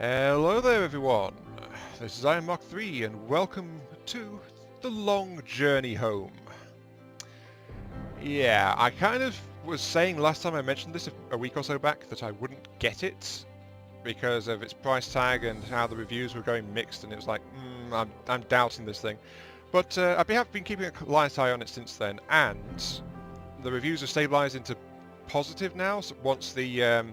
Hello there everyone, this is Iron Mark 3 and welcome to The Long Journey Home. Yeah, I kind of was saying last time I mentioned this a week or so back that I wouldn't get it because of its price tag and how the reviews were going mixed, and it was like, I'm doubting this thing. But I have been keeping a light eye on it since then, and the reviews are stabilised into positive now, so once the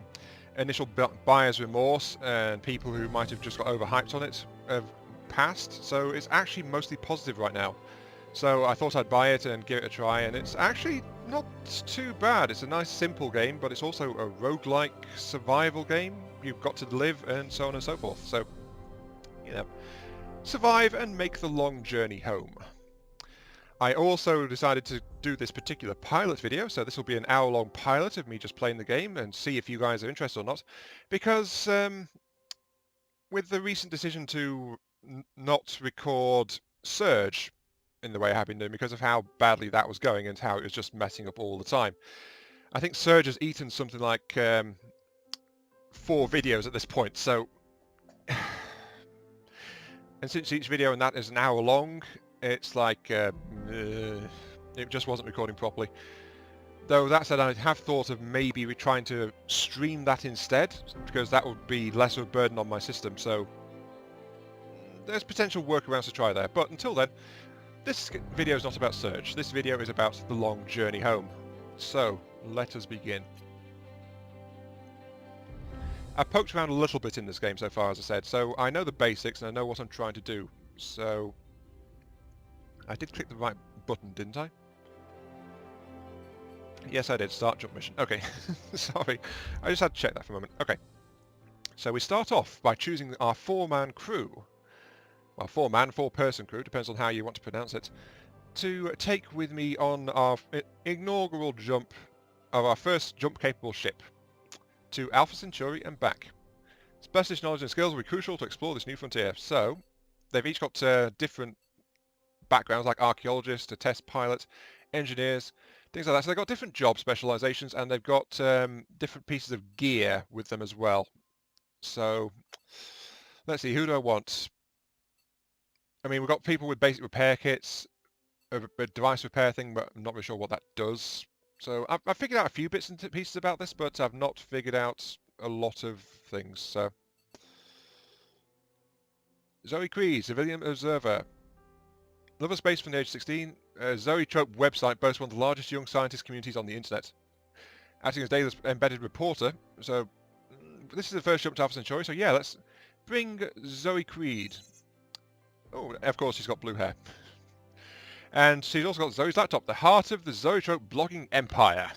initial buyer's remorse and people who might have just got overhyped on it have passed. So it's actually mostly positive right now. So I thought I'd buy it and give it a try, and it's actually not too bad. It's a nice simple game, but it's also a roguelike survival game. You've got to live and so on and so forth. So, you know, survive and make the long journey home. I also decided to do this particular pilot video, so this will be an hour-long pilot of me just playing the game and see if you guys are interested or not, because with the recent decision to not record Surge in the way I have been doing because of how badly that was going and how it was just messing up all the time, I think Surge has eaten something like 4 videos at this point, so and since each video in that is an hour long, it's like it just wasn't recording properly. Though that said, I have thought of maybe trying to stream that instead, because that would be less of a burden on my system, so there's potential workarounds to try there. But until then, this video is not about Surge. This video is about the long journey home. So, let us begin. I've poked around a little bit in this game so far, as I said, so I know the basics and I know what I'm trying to do. So, I did click the right button, didn't I? Yes, I did. Start jump mission. Okay. Sorry. I just had to check that for a moment. Okay. So we start off by choosing our 4-man crew. Well, 4-man, 4-person crew, depends on how you want to pronounce it, to take with me on our inaugural jump of our first jump-capable ship to Alpha Centauri and back. Specialist knowledge and skills will be crucial to explore this new frontier. So, they've each got different backgrounds, like archaeologists, a test pilot, engineers, things like that. So they've got different job specializations, and they've got different pieces of gear with them as well. So let's see, who do I want? I mean, we've got people with basic repair kits, a device repair thing, but I'm not really sure what that does. So I've figured out a few bits and pieces about this, but I've not figured out a lot of things. So Zoe Creed, civilian observer. Love of space from the age of 16, Zoe Trope website boasts one of the largest young scientist communities on the internet. Acting as Data's embedded reporter, so this is the first jump to Alpha Centauri, so yeah, let's bring Zoe Creed. Oh, of course she's got blue hair. And she's also got Zoe's laptop, the heart of the Zoe Trope blogging empire.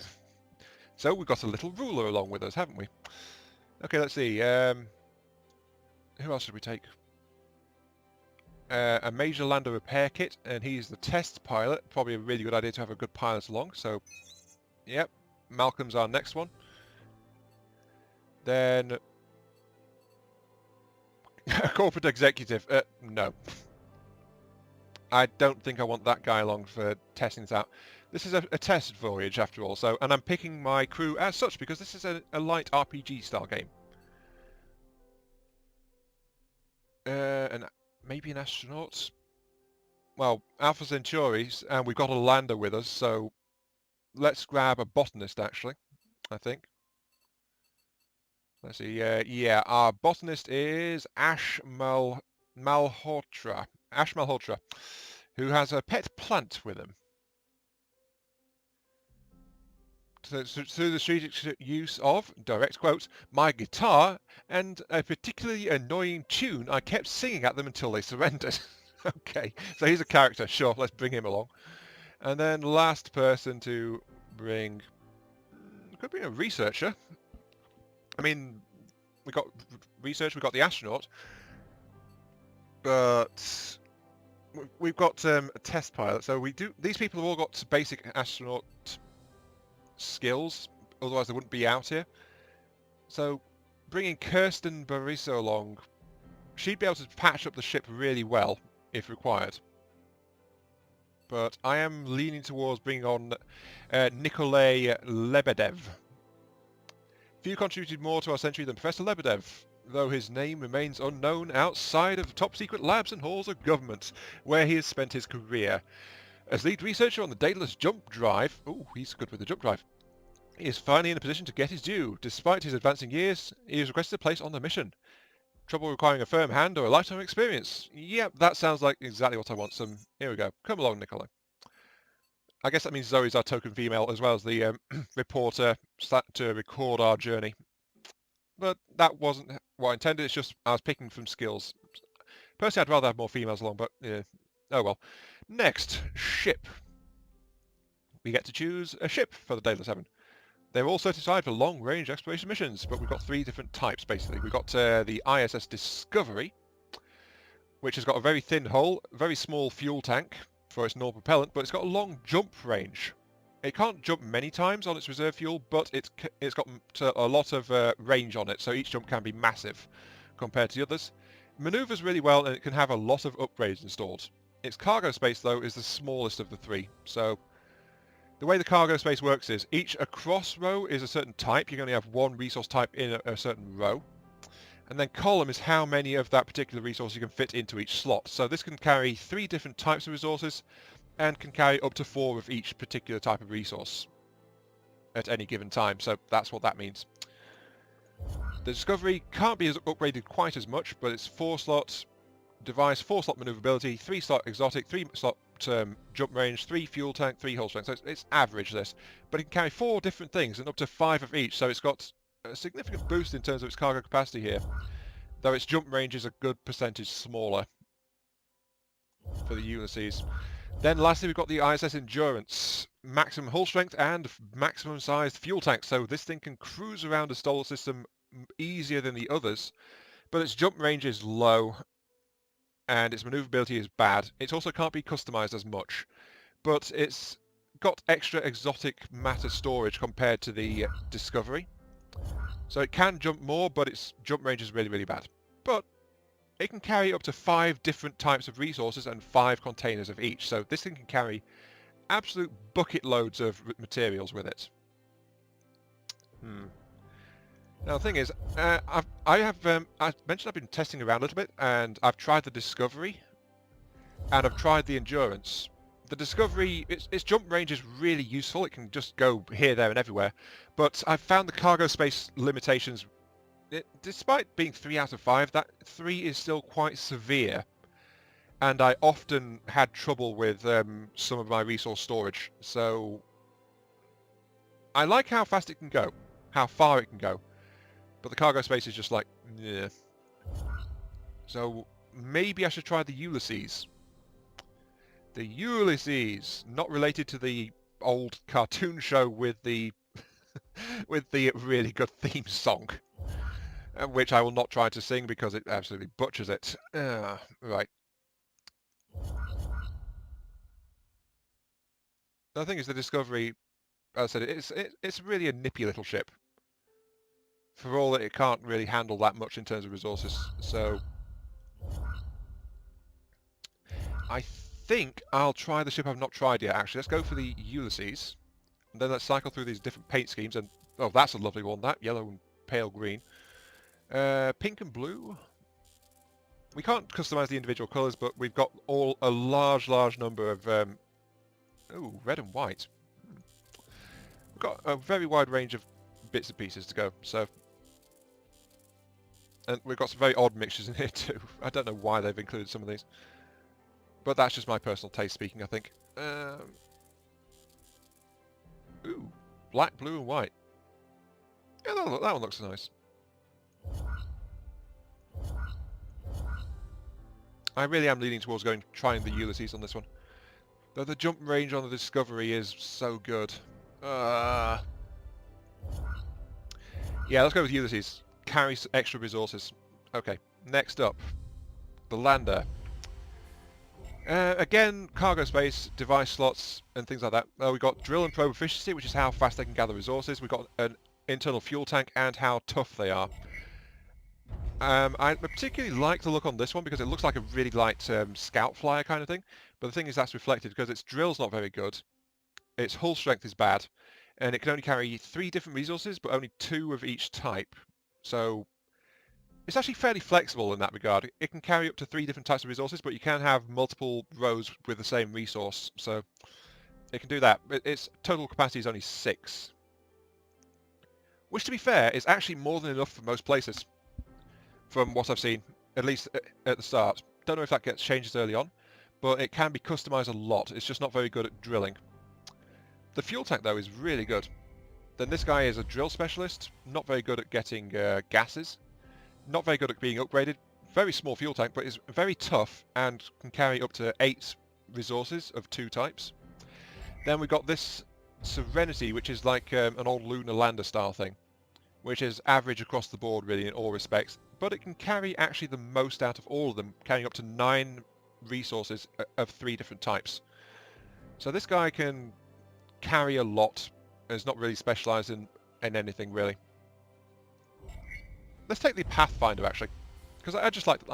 So we've got a little ruler along with us, haven't we? Okay, let's see. Who else should we take? A major lander repair kit, and he's the test pilot. Probably a really good idea to have a good pilot along. So, yep, Malcolm's our next one. Then, a corporate executive. No. I don't think I want that guy along for testing this out. This is a test voyage, after all. So, and I'm picking my crew as such because this is a light RPG style game. And maybe an astronaut. Well, Alpha Centauri, and we've got a lander with us, so let's grab a botanist, actually, I think. Let's see, yeah, our botanist is Ash Malhotra, who has a pet plant with him. So, through the strategic use of, direct quotes, my guitar and a particularly annoying tune, I kept singing at them until they surrendered. Okay, so he's a character, sure, let's bring him along. And then last person to bring, could be a researcher. I mean, we got research, we got the astronaut, but we've got a test pilot. So these people have all got basic astronaut skills, otherwise they wouldn't be out here. So bringing Kirsten Bariso along, she'd be able to patch up the ship really well if required. But I am leaning towards bringing on Nikolay Lebedev. Few contributed more to our century than Professor Lebedev. though his name remains unknown outside of top-secret labs and halls of government, where he has spent his career. As lead researcher on the Daedalus jump drive, ooh, he's good with the jump drive, he is finally in a position to get his due. Despite his advancing years, he is requested a place on the mission. Trouble requiring a firm hand or a lifetime experience? Yep, that sounds like exactly what I want. Here we go. Come along, Nicola. I guess that means Zoe's our token female as well as the reporter to record our journey. But that wasn't what I intended. It's just I was picking from skills. Personally, I'd rather have more females along, but yeah. Oh well. Next, ship. We get to choose a ship for the Daedalus 7. They're all certified for long-range exploration missions, but we've got 3 different types, basically. We've got the ISS Discovery, which has got a very thin hull, very small fuel tank for its normal propellant, but it's got a long jump range. It can't jump many times on its reserve fuel, but it's got a lot of range on it, so each jump can be massive compared to the others. It manoeuvres really well, and it can have a lot of upgrades installed. Its cargo space, though, is the smallest of the 3, so the way the cargo space works is each across row is a certain type. You can only have 1 resource type in a certain row. And then column is how many of that particular resource you can fit into each slot. So this can carry 3 different types of resources and can carry up to 4 of each particular type of resource at any given time. So that's what that means. The Discovery can't be upgraded quite as much, but it's 4-slot device, 4-slot maneuverability, 3-slot exotic, 3-slot jump range, 3 fuel tank, 3 hull strength. So it's average, this. But it can carry 4 different things and up to 5 of each. So it's got a significant boost in terms of its cargo capacity here. Though its jump range is a good percentage smaller for the Ulysses. Then lastly, we've got the ISS Endurance. Maximum hull strength and maximum sized fuel tank. So this thing can cruise around the solar system easier than the others. But its jump range is low and its maneuverability is bad. It also can't be customized as much, but it's got extra exotic matter storage compared to the Discovery. So it can jump more, but its jump range is really, really bad. But it can carry up to 5 different types of resources and 5 containers of each. So this thing can carry absolute bucket loads of materials with it. Now the thing is, I mentioned I've been testing around a little bit, and I've tried the Discovery, and I've tried the Endurance. The Discovery, its jump range is really useful. It can just go here, there, and everywhere. But I've found the cargo space limitations. Despite being 3 out of 5, that 3 is still quite severe. And I often had trouble with some of my resource storage. So I like how fast it can go, how far it can go. But the cargo space is just like, yeah. So maybe I should try the Ulysses. The Ulysses, not related to the old cartoon show with the with the really good theme song, which I will not try to sing because it absolutely butchers it. Right. The thing is, the Discovery, as I said, it's really a nippy little ship. For all that it can't really handle that much in terms of resources, so I think I'll try the ship I've not tried yet, actually. Let's go for the Ulysses, and then let's cycle through these different paint schemes, and oh, that's a lovely one, that, yellow and pale green. Pink and blue. We can't customize the individual colours, but we've got a large number of, ooh, red and white. We've got a very wide range of bits and pieces to go, so. And we've got some very odd mixtures in here too. I don't know why they've included some of these. But that's just my personal taste speaking, I think. Ooh, black, blue and white. Yeah, that one looks nice. I really am leaning towards trying the Ulysses on this one. Though the jump range on the Discovery is so good. Yeah, let's go with Ulysses. Carries extra resources. Okay, next up, the Lander. Again, cargo space, device slots, and things like that. We've got drill and probe efficiency, which is how fast they can gather resources. We've got an internal fuel tank and how tough they are. I particularly like the look on this one because it looks like a really light scout flyer kind of thing. But the thing is that's reflected because its drill's not very good, its hull strength is bad, and it can only carry 3 different resources, but only 2 of each type. So It's actually fairly flexible in that regard. It can carry up to 3 different types of resources, but you can have multiple rows with the same resource, so it can do that. Its total capacity is only 6. Which, to be fair, is actually more than enough for most places, from what I've seen, at least at the start. Don't know if that gets changes early on, but it can be customized a lot. It's just not very good at drilling. The fuel tank, though, is really good. Then this guy is a drill specialist, not very good at getting gases, not very good at being upgraded. Very small fuel tank, but is very tough and can carry up to 8 resources of 2 types. Then we've got this Serenity, which is like an old lunar lander style thing, which is average across the board really in all respects, but it can carry actually the most out of all of them, carrying up to 9 resources of 3 different types. So this guy can carry a lot and is not really specialised in anything really. Let's take the Pathfinder actually, because I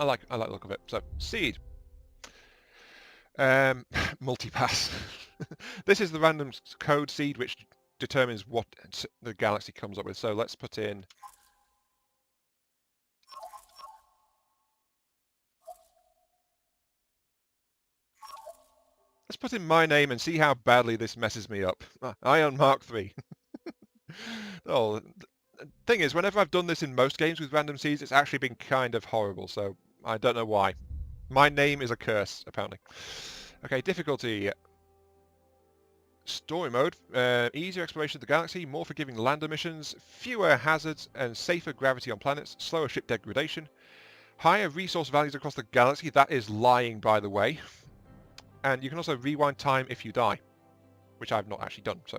like the look of it. So seed, multipass. This is the random code seed which determines what the galaxy comes up with. So let's put in my name and see how badly this messes me up. Ion Mark III. Oh, the thing is, whenever I've done this in most games with random seeds, it's actually been kind of horrible, so I don't know why. My name is a curse, apparently. Okay, difficulty. Story mode, easier exploration of the galaxy, more forgiving lander missions, fewer hazards and safer gravity on planets, slower ship degradation, higher resource values across the galaxy, that is lying by the way, and you can also rewind time if you die, which I've not actually done. So,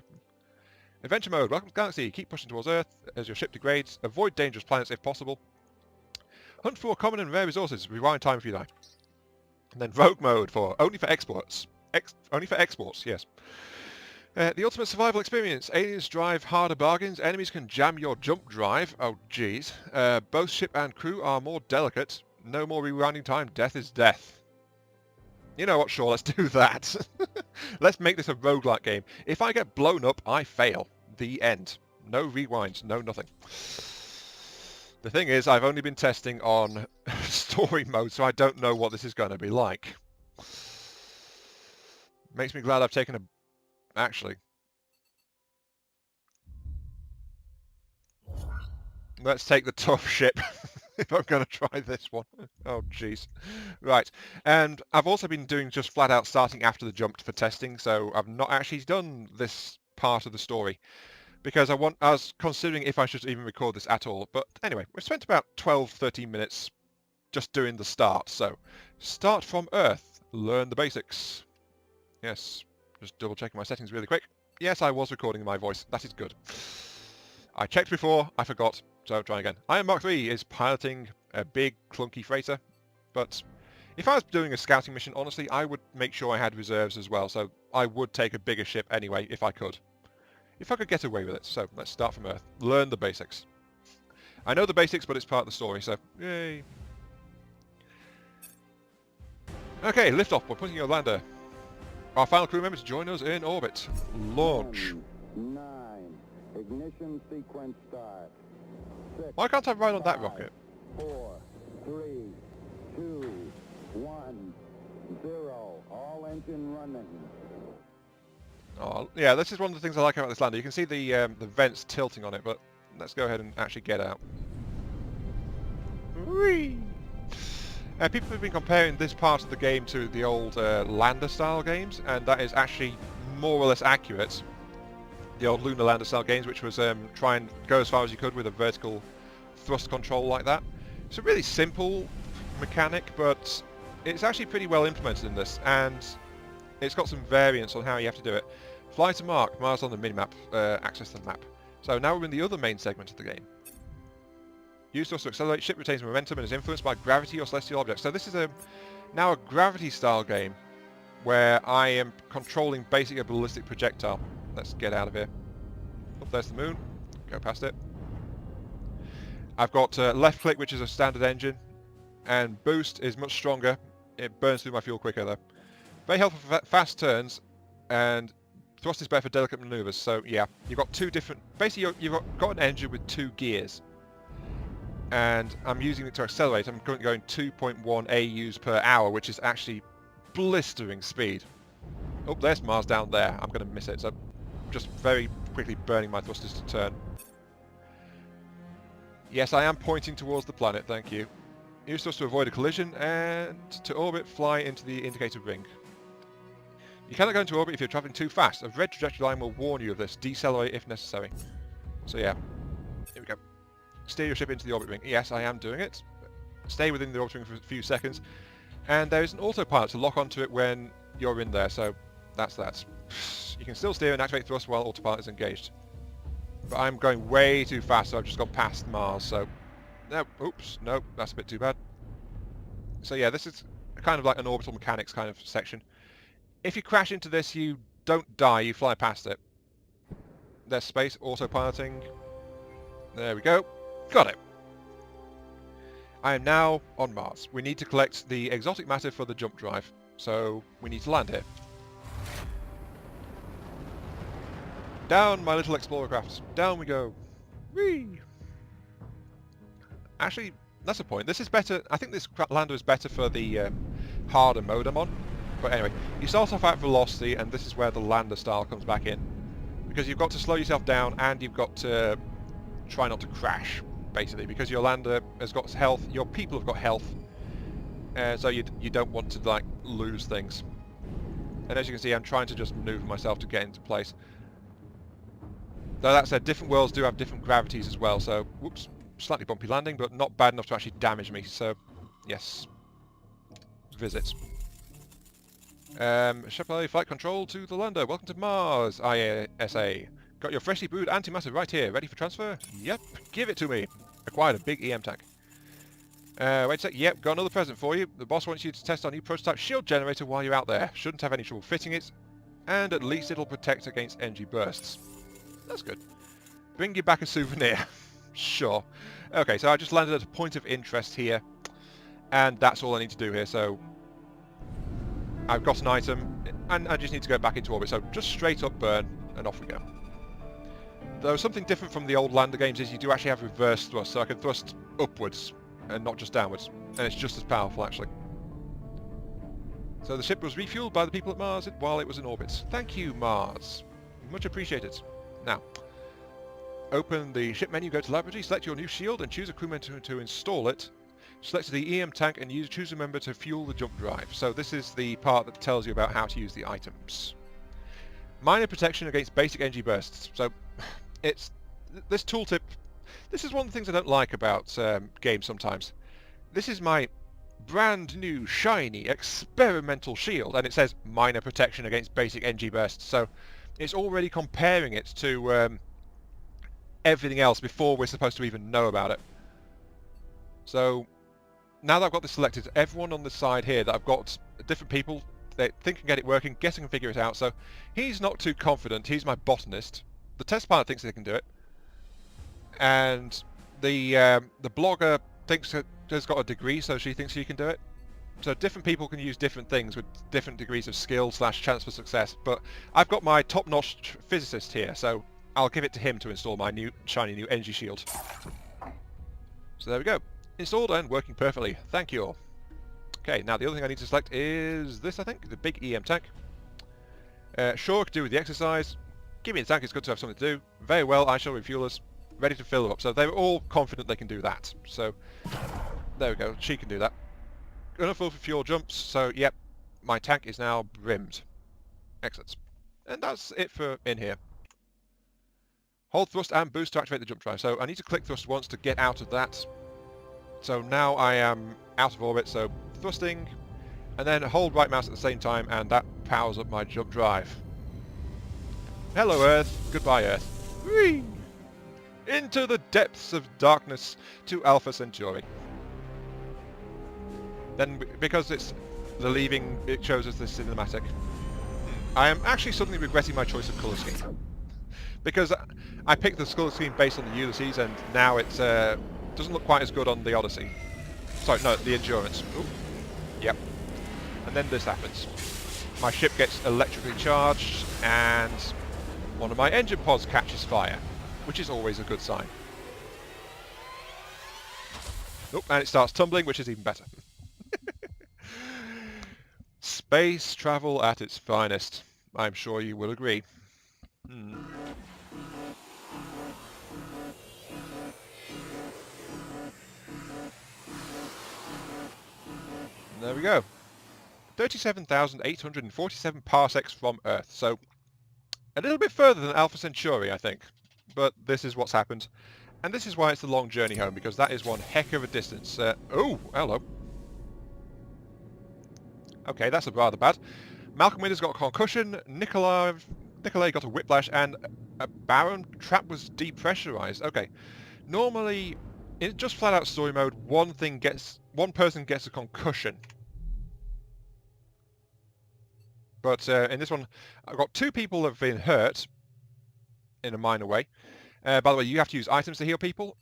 adventure mode, welcome to the galaxy, keep pushing towards Earth as your ship degrades, avoid dangerous planets if possible, hunt for common and rare resources, rewind time if you die. And then rogue mode for only for exports, yes. The ultimate survival experience. Aliens drive harder bargains. Enemies can jam your jump drive. Oh, jeez. Both ship and crew are more delicate. No more rewinding time. Death is death. You know what? Sure, let's do that. Let's make this a roguelike game. If I get blown up, I fail. The end. No rewinds. No nothing. The thing is, I've only been testing on story mode, so I don't know what this is going to be like. Makes me glad I've taken a... Actually. Let's take the tough ship if I'm going to try this one. Oh, jeez. Right. And I've also been doing just flat out starting after the jump for testing, so I've not actually done this part of the story because I was considering if I should even record this at all. But anyway, we've spent about 12-13 minutes just doing the start. So, start from Earth. Learn the basics. Yes. Just double checking my settings really quick. Yes, I was recording my voice. That is good. I checked before, I forgot, so try again. Iron Mark III is piloting a big, clunky freighter, but if I was doing a scouting mission, honestly, I would make sure I had reserves as well, so I would take a bigger ship anyway, if I could. If I could get away with it. So, let's start from Earth. Learn the basics. I know the basics, but it's part of the story, so yay. Okay, lift off. We're putting your lander. Our final crew members join us in orbit. Launch. 10, 9, ignition sequence start. 6, Why can't I ride on that 5, rocket? 4, 3, 2, 1, 0. All engine running. Oh, yeah, this is one of the things I like about this lander. You can see the vents tilting on it, but let's go ahead and actually get out. Whee! People have been comparing this part of the game to the old lander-style games, and that is actually more or less accurate. The old lunar lander-style games, which was try and go as far as you could with a vertical thrust control like that. It's a really simple mechanic, but it's actually pretty well implemented in this, and it's got some variants on how you have to do it. Fly to mark, Mars on the minimap, access the map. So now we're in the other main segment of the game. Use thrust to accelerate, ship retains momentum and is influenced by gravity or celestial objects. So this is now a gravity style game where I am controlling basically a ballistic projectile. Let's get out of here. Oh, there's the moon. Go past it. I've got left click, which is a standard engine, and boost is much stronger. It burns through my fuel quicker though. Very helpful for fast turns, and thrust is better for delicate maneuvers. So yeah, you've got two different... Basically, you've got an engine with 2 gears. and I'm using it to accelerate. I'm currently going 2.1 AUs per hour, which is actually blistering speed. Oh, there's Mars down there. I'm going to miss it, so just very quickly burning my thrusters to turn. Yes, I am pointing towards the planet, thank you. Use thrust to avoid a collision, and to orbit, fly into the indicated ring. You cannot go into orbit if you're travelling too fast. A red trajectory line will warn you of this. Decelerate if necessary. So yeah, here we go. Steer your ship into the orbit ring. Yes, I am doing it. Stay within the orbit ring for a few seconds. And there is an autopilot to lock onto it when you're in there, so that's that. You can still steer and activate thrust while autopilot is engaged. But I'm going way too fast, so I've just gone past Mars, so... No, oops, no, that's a bit too bad. So yeah, this is kind of like an orbital mechanics kind of section. If you crash into this, you don't die, you fly past it. There's space, autopiloting. There we go. Got it. I am now on Mars. We need to collect the exotic matter for the jump drive, so we need to land here. Down, my little explorer crafts. Down we go. Whee! Actually, that's the point. This is better. I think this lander is better for the harder mode I'm on. But anyway, you start off at velocity, and this is where the lander style comes back in. Because you've got to slow yourself down, and you've got to try not to crash, basically. Because your lander has got health, your people have got health, so you don't want to like lose things. And as you can see, I'm trying to just maneuver myself to get into place. Though that said, different worlds do have different gravities as well, so whoops. Slightly bumpy landing, but not bad enough to actually damage me, so yes. Visit. Chapelet flight control to the lander. Welcome to Mars, ISA. Got your freshly brewed antimatter right here. Ready for transfer? Yep. Give it to me. Acquired a big EM tank. Wait a sec. Yep, got another present for you. The boss wants you to test our new prototype shield generator while you're out there. Shouldn't have any trouble fitting it, and at least it'll protect against energy bursts. That's good. Bring you back a souvenir. Sure. Okay, so I just landed at a point of interest here, and that's all I need to do here, so I've got an item, and I just need to go back into orbit, so just straight up burn, and off we go. Though something different from the old lander games is you do actually have reverse thrust, so I can thrust upwards, and not just downwards, and it's just as powerful, actually. So the ship was refueled by the people at Mars while it was in orbit. Thank you, Mars. Much appreciated. Now, open the ship menu, go to laboratory, select your new shield and choose a crew member to install it. Select the EM tank and choose a member to fuel the jump drive. So this is the part that tells you about how to use the items. Minor protection against basic energy bursts. So it's this tooltip. This is one of the things I don't like about games sometimes. This is my brand new shiny experimental shield, and it says minor protection against basic energy bursts. So it's already comparing it to everything else before we're supposed to even know about it. So now that I've got this selected, everyone on the side here that I've got different people, they think can get it working, guessing can figure it out. So he's not too confident. He's my botanist. The test pilot thinks they can do it, and the blogger thinks has got a degree, so she thinks she can do it. So different people can use different things with different degrees of skill / chance for success. But I've got my top-notch physicist here, so I'll give it to him to install my new shiny new energy shield. So there we go. Installed and working perfectly. Thank you all. Okay, now the other thing I need to select is this, I think, the big EM tank. Sure, could do with the exercise. Give me the tank, it's good to have something to do. Very well, I shall refuel us. Ready to fill them up. So they were all confident they can do that. So there we go, she can do that. Enough for fuel jumps, so yep, my tank is now brimmed. Excellent. And that's it for in here. Hold thrust and boost to activate the jump drive. So I need to click thrust once to get out of that. So now I am out of orbit, so thrusting, and then hold right mouse at the same time, and that powers up my jump drive. Hello Earth, goodbye Earth. Whee! Into the depths of darkness to Alpha Centauri. Then, because it's the leaving, it shows us the cinematic. I am actually suddenly regretting my choice of colour scheme. Because I picked the colour scheme based on the Ulysses, and now it doesn't look quite as good on the Odyssey. Sorry, no, the Endurance. Ooh. Yep. And then this happens. My ship gets electrically charged, and one of my engine pods catches fire, which is always a good sign. Oh, and it starts tumbling, which is even better. Space travel at its finest. I'm sure you will agree. There we go. 37,847 parsecs from Earth. So a little bit further than Alpha Centauri, I think. But this is what's happened. And this is why it's the long journey home, because that is one heck of a distance. Oh, hello. Okay, that's rather bad. Malcolm Winter's got a concussion, Nikolai got a whiplash, and a Baron trap was depressurized. Okay, normally, in just flat-out story mode, one person gets a concussion. But in this one, I've got 2 people that have been hurt in a minor way. By the way, you have to use items to heal people,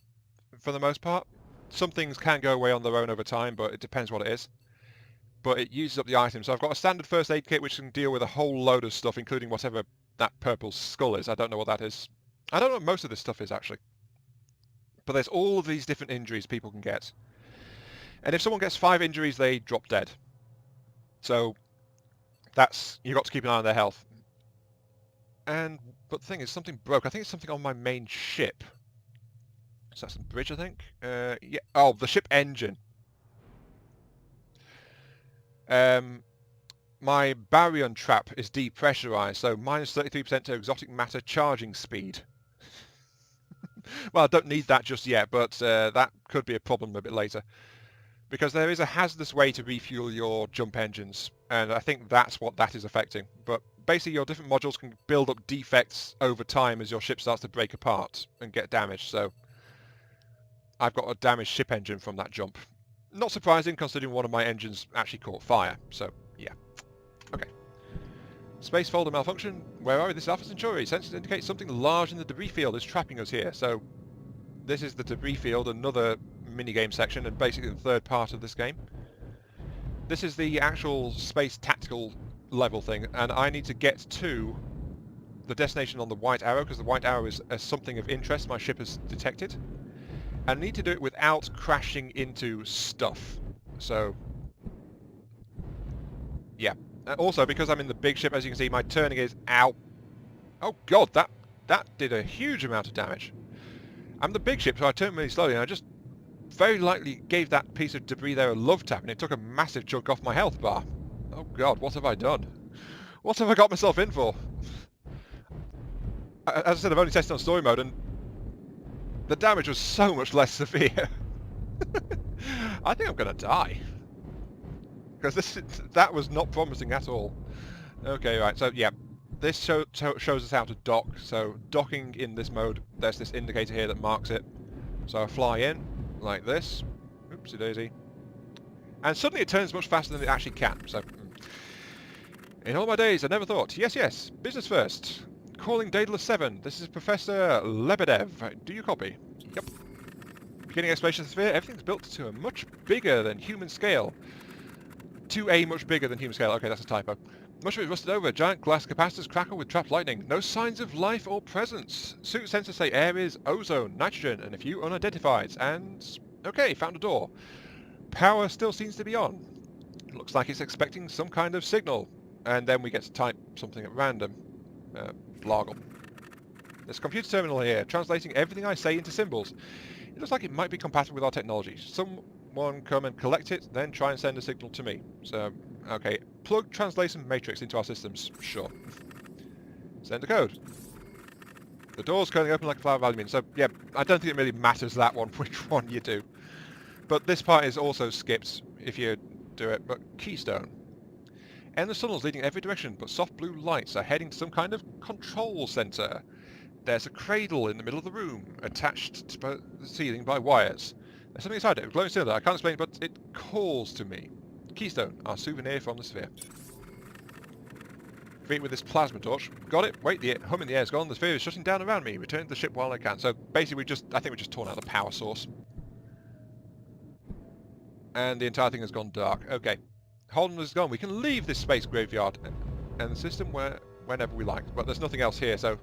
for the most part. Some things can go away on their own over time, but it depends what it is. But it uses up the items. So I've got a standard first aid kit which can deal with a whole load of stuff, including whatever that purple skull is. I don't know what that is. I don't know what most of this stuff is, actually. But there's all of these different injuries people can get. And if someone gets 5 injuries, they drop dead. So you've got to keep an eye on their health. But the thing is, something broke. I think it's something on my main ship. So that's the bridge, I think. Yeah. Oh, the ship engine. My baryon trap is depressurized, so minus 33% to exotic matter charging speed. Well, I don't need that just yet, but that could be a problem a bit later. Because there is a hazardous way to refuel your jump engines, and I think that's what that is affecting. But basically your different modules can build up defects over time as your ship starts to break apart and get damaged, so I've got a damaged ship engine from that jump. Not surprising, considering one of my engines actually caught fire, so yeah. Okay. Space folder malfunction. Where are we? This is Alpha Centauri. Sensors indicate something large in the debris field is trapping us here. So this is the debris field, another minigame section, and basically the third part of this game. This is the actual space tactical level thing, and I need to get to the destination on the white arrow, because the white arrow is something of interest my ship has detected. I need to do it without crashing into stuff. So, yeah. Also, because I'm in the big ship, as you can see, my turning is... Ow! Oh god, that did a huge amount of damage. I'm the big ship, so I turned really slowly, and I just very likely gave that piece of debris there a love tap, and it took a massive chunk off my health bar. Oh god, what have I done? What have I got myself in for? As I said, I've only tested on story mode, and the damage was so much less severe. I think I'm going to die. Because that was not promising at all. Okay, right, so yeah. This shows us how to dock. So docking in this mode, there's this indicator here that marks it. So I fly in, like this. Oopsie daisy. And suddenly it turns much faster than it actually can. So, in all my days, I never thought. Yes, yes, business first. Calling Daedalus 7. This is Professor Lebedev. Do you copy? Yep. Beginning exploration of the sphere. Everything's built to a much bigger than human scale. To a much bigger than human scale. Okay, that's a typo. Much of it rusted over. Giant glass capacitors crackle with trapped lightning. No signs of life or presence. Suit sensors say air is ozone, nitrogen, and a few unidentifieds. And... okay, found a door. Power still seems to be on. Looks like it's expecting some kind of signal. And then we get to type something at random. Blargle. There's a computer terminal here, translating everything I say into symbols. It looks like it might be compatible with our technology. Someone come and collect it, then try and send a signal to me. So, okay. Plug translation matrix into our systems. Sure. Send a code. The door's curling open like a flower of aluminium. So, yeah, I don't think it really matters that one, which one you do. But this part is also skipped if you do it. But keystone. Endless tunnels leading every direction, but soft blue lights are heading to some kind of control center. There's a cradle in the middle of the room, attached to the ceiling by wires. There's something inside it, a glowing cylinder. I can't explain it, but it calls to me. Keystone, our souvenir from the sphere. Feed with this plasma torch. Got it. Wait, the hum in the air's gone. The sphere is shutting down around me. Return to the ship while I can. So basically, I think we just torn out the power source. And the entire thing has gone dark. Okay. Holden is gone. We can leave this space graveyard and the system whenever we like. But there's nothing else here, so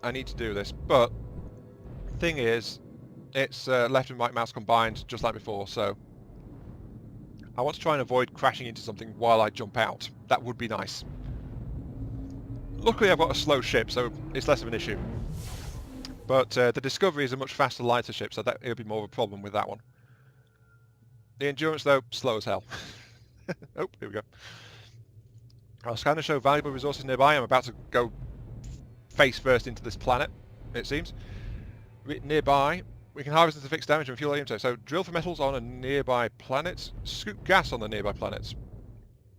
I need to do this. But thing is, It's left and right mouse combined, just like before, so I want to try and avoid crashing into something while I jump out. That would be nice. Luckily I've got a slow ship, so it's less of an issue. But the Discovery is a much faster, lighter ship, so that it'll be more of a problem with that one. The Endurance, though, slow as hell. Oh, here we go. I'll kind of show valuable resources nearby. I'm about to go face first into this planet, it seems. Nearby, we can harvest to fix damage and fuel aim. So drill for metals on a nearby planet. Scoop gas on the nearby planets.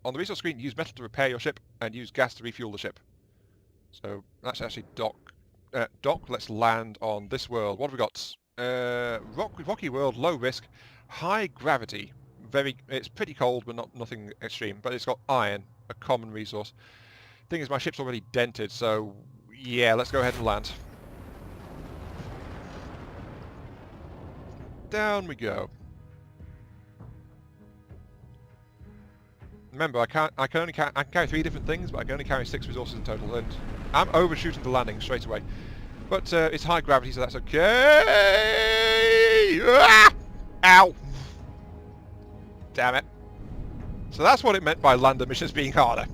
On the resource screen, use metal to repair your ship and use gas to refuel the ship. So that's actually dock. Let's land on this world. What have we got? Rocky world, low risk, high gravity. It's pretty cold, but nothing extreme. But it's got iron, a common resource. Thing is, my ship's already dented, so yeah, let's go ahead and land. Down we go. Remember, I can carry 3 different things, but I can only carry 6 resources in total, and I'm overshooting the landing straight away. But it's high gravity, so that's okay. Ah! Ow! Damn it. So that's what it meant by lander missions being harder.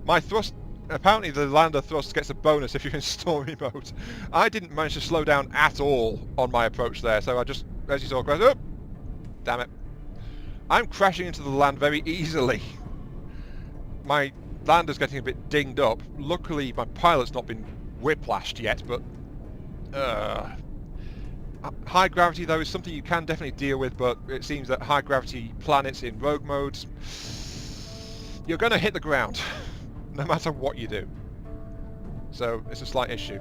My thrust... Apparently the lander thrust gets a bonus if you're in story mode. I didn't manage to slow down at all on my approach there, so I just, as you saw, oh, damn it. I'm crashing into the land very easily. My lander's getting a bit dinged up. Luckily my pilot's not been whiplashed yet, but... high gravity, though, is something you can definitely deal with, but it seems that high gravity planets in rogue modes, you're going to hit the ground, no matter what you do. So it's a slight issue.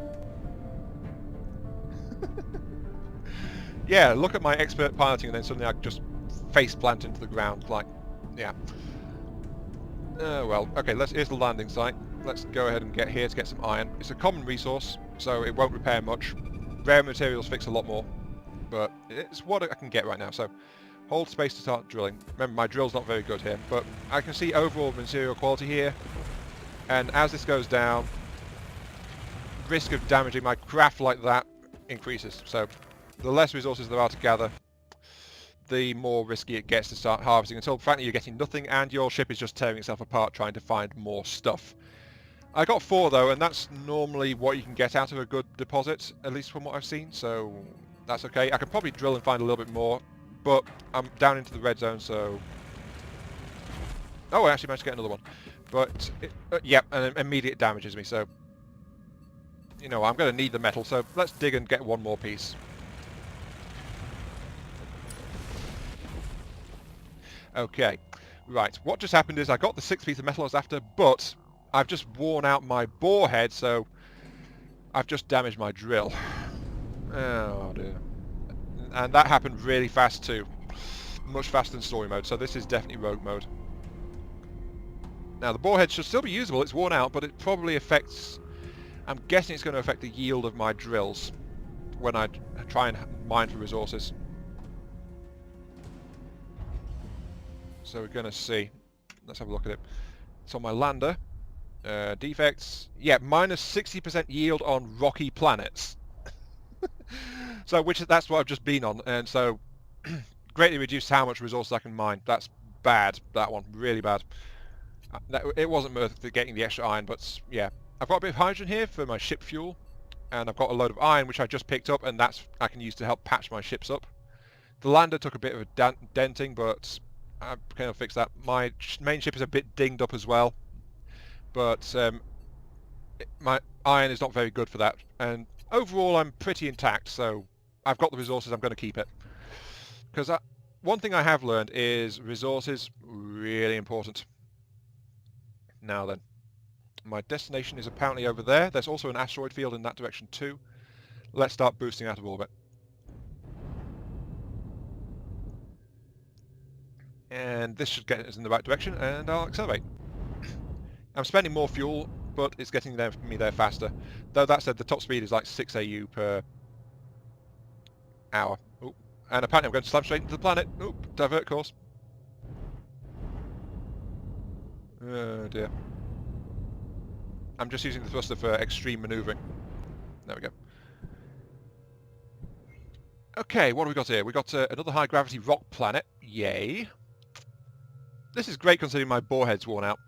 Yeah, look at my expert piloting and then suddenly I just face plant into the ground, like, yeah. Well, okay, here's the landing site. Let's go ahead and get here to get some iron. It's a common resource, so it won't repair much. Rare materials fix a lot more, but it's what I can get right now, so hold space to start drilling. Remember, my drill's not very good here, but I can see overall material quality here, and as this goes down, risk of damaging my craft like that increases, so the less resources there are to gather, the more risky it gets to start harvesting, until frankly you're getting nothing and your ship is just tearing itself apart trying to find more stuff. I got 4 though, and that's normally what you can get out of a good deposit, at least from what I've seen, so that's okay. I could probably drill and find a little bit more, but I'm down into the red zone, so... Oh, I actually managed to get another one. But, yep, and it immediate damages me, so... You know, I'm going to need the metal, so let's dig and get one more piece. Okay, right, what just happened is I got the 6th piece of metal I was after, but I've just worn out my bore head, so I've just damaged my drill. Oh dear. And that happened really fast too. Much faster than story mode, so this is definitely rogue mode. Now the bore head should still be usable, it's worn out, but it probably affects... I'm guessing it's going to affect the yield of my drills when I try and mine for resources. So we're going to see. Let's have a look at it. So my lander, defects, yeah, minus 60% yield on rocky planets. So that's what I've just been on, and so greatly reduced how much resources I can mine. That's bad, that one, really bad. It wasn't worth getting the extra iron, but yeah. I've got a bit of hydrogen here for my ship fuel, and I've got a load of iron which I just picked up, and that's I can use to help patch my ships up. The lander took a bit of a denting, but I kind of fixed that. My main ship is a bit dinged up as well, but my iron is not very good for that, and overall I'm pretty intact, so I've got the resources, I'm going to keep it. Because one thing I have learned is resources really important. Now then, my destination is apparently over there. There's also an asteroid field in that direction too. Let's start boosting out of orbit. And this should get us in the right direction, and I'll accelerate. I'm spending more fuel, but it's getting me there faster. Though that said, the top speed is like 6 AU per hour. Ooh. And apparently I'm going to slam straight into the planet. Oop, divert course. Oh dear. I'm just using the thruster for extreme manoeuvring. There we go. Okay, what have we got here? We got another high gravity rock planet. Yay. This is great considering my borehead's worn out.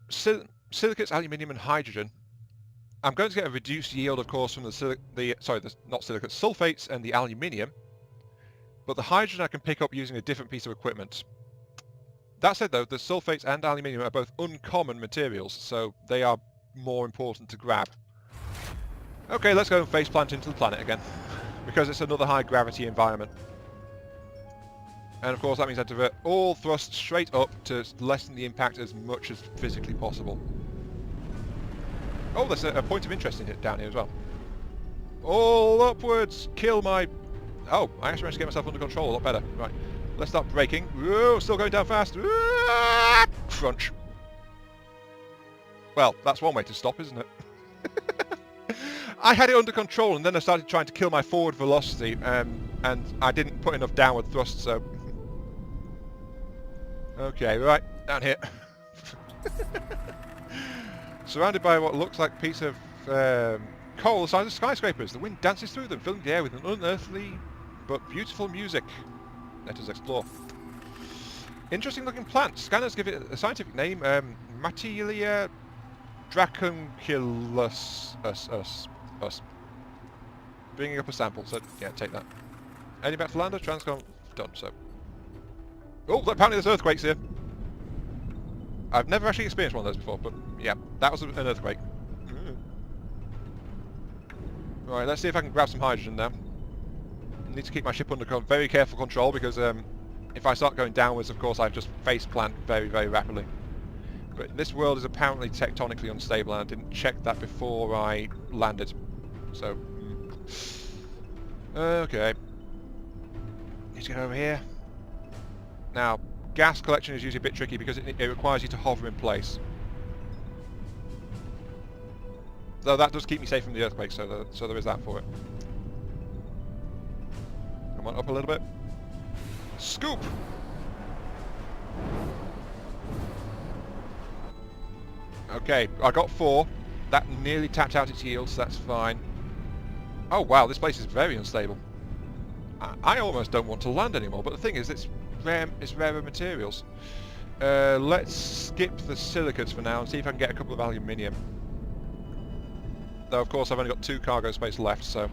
Silicates, aluminium, and hydrogen. I'm going to get a reduced yield, of course, from not silicates, sulfates and the aluminium. But the hydrogen I can pick up using a different piece of equipment. That said, though, the sulfates and aluminium are both uncommon materials, so they are more important to grab. Okay, let's go and faceplant into the planet again, because it's another high gravity environment. And of course that means I divert all thrust straight up to lessen the impact as much as physically possible. Oh, there's a point of interest in it down here as well. All upwards! Kill my... Oh, I actually managed to get myself under control a lot better. Right, let's start braking. Whoa, still going down fast. Crunch. Well, that's one way to stop, isn't it? I had it under control and then I started trying to kill my forward velocity and I didn't put enough downward thrust, so... Okay, right, down here. Surrounded by what looks like a piece of coal the size of skyscrapers. The wind dances through them, filling the air with an unearthly but beautiful music. Let us explore. Interesting looking plant. Scanners give it a scientific name, Matilia dracunculus. Bringing up a sample, so yeah, take that. Any back to lander, transcom, done, so. Oh, apparently there's earthquakes here. I've never actually experienced one of those before, but yeah, that was an earthquake. Right, let's see if I can grab some hydrogen now. I need to keep my ship under very careful control because if I start going downwards, of course, I just face plant very, very rapidly. But this world is apparently tectonically unstable and I didn't check that before I landed. So, okay. Need to get over here. Now, gas collection is usually a bit tricky because it requires you to hover in place. Though that does keep me safe from the earthquake, so there is that for it. Come on, up a little bit. Scoop! Okay, I got 4. That nearly tapped out its yield, so that's fine. Oh wow, this place is very unstable. I almost don't want to land anymore, but the thing is, it's rarer materials. Let's skip the silicates for now and see if I can get a couple of aluminium. Though of course I've only got 2 cargo space left, so...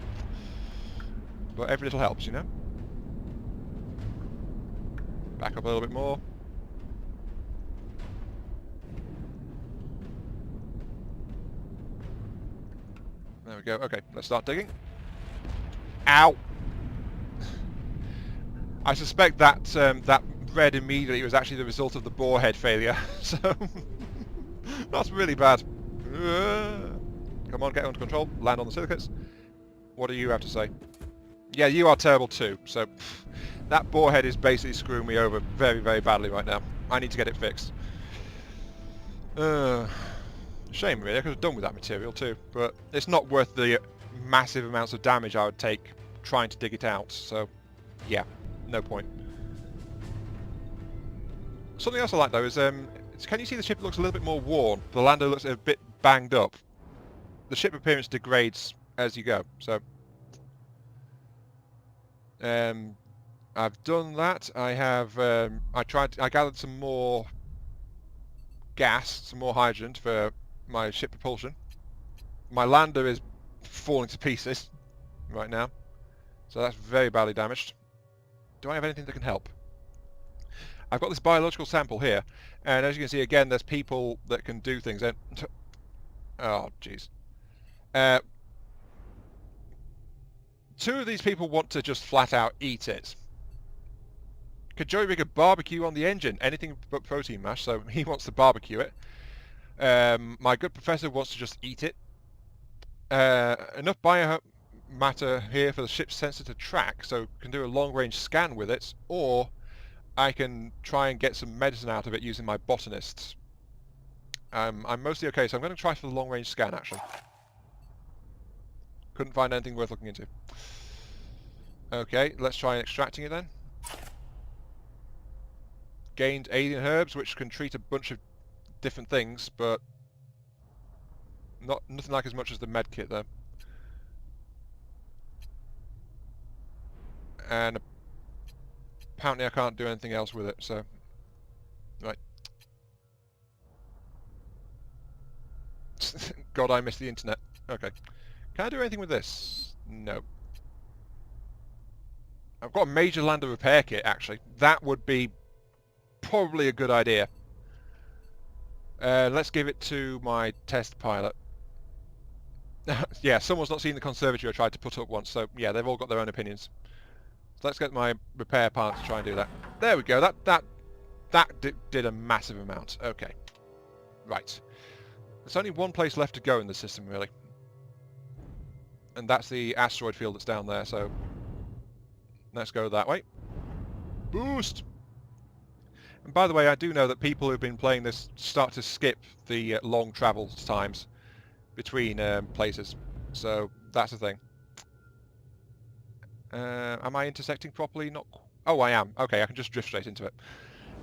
But every little helps, you know? Back up a little bit more. There we go, okay, let's start digging. Ow! I suspect that that red immediately was actually the result of the borehead failure, so that's really bad. Come on, get under control, land on the silicates. What do you have to say? Yeah, you are terrible too, so that borehead is basically screwing me over very, very badly right now. I need to get it fixed. Shame really, I could have done with that material too, but it's not worth the massive amounts of damage I would take trying to dig it out, so yeah. No point. Something else I like though is, can you see the ship looks a little bit more worn? The lander looks a bit banged up. The ship appearance degrades as you go, so... I've done that. I have, I gathered some more gas, some more hydrogen for my ship propulsion. My lander is falling to pieces right now, so that's very badly damaged. Do I have anything that can help? I've got this biological sample here, and as you can see again, there's people that can do things. And oh, jeez. 2 of these people want to just flat out eat it. Could Joey rig a barbecue on the engine? Anything but protein mash, so he wants to barbecue it. My good professor wants to just eat it. Enough biomatter here for the ship's sensor to track, so can do a long-range scan with it, or I can try and get some medicine out of it using my botanists. I'm mostly okay, so I'm going to try for the long-range scan, actually. Couldn't find anything worth looking into. Okay, let's try extracting it then. Gained alien herbs, which can treat a bunch of different things, but nothing like as much as the med kit, though. And apparently I can't do anything else with it, so... Right. God, I missed the internet. Okay. Can I do anything with this? No. I've got a major lander repair kit, actually. That would be probably a good idea. Let's give it to my test pilot. Yeah, someone's not seen the conservatory I tried to put up once, so yeah, they've all got their own opinions. So let's get my repair pilot to try and do that. There we go. That did a massive amount. Okay. Right. There's only one place left to go in the system, really. And that's the asteroid field that's down there, so... Let's go that way. Boost! And by the way, I do know that people who've been playing this start to skip the long travel times between places. So, that's the thing. Am I intersecting properly? Not. Oh, I am. Okay, I can just drift straight into it.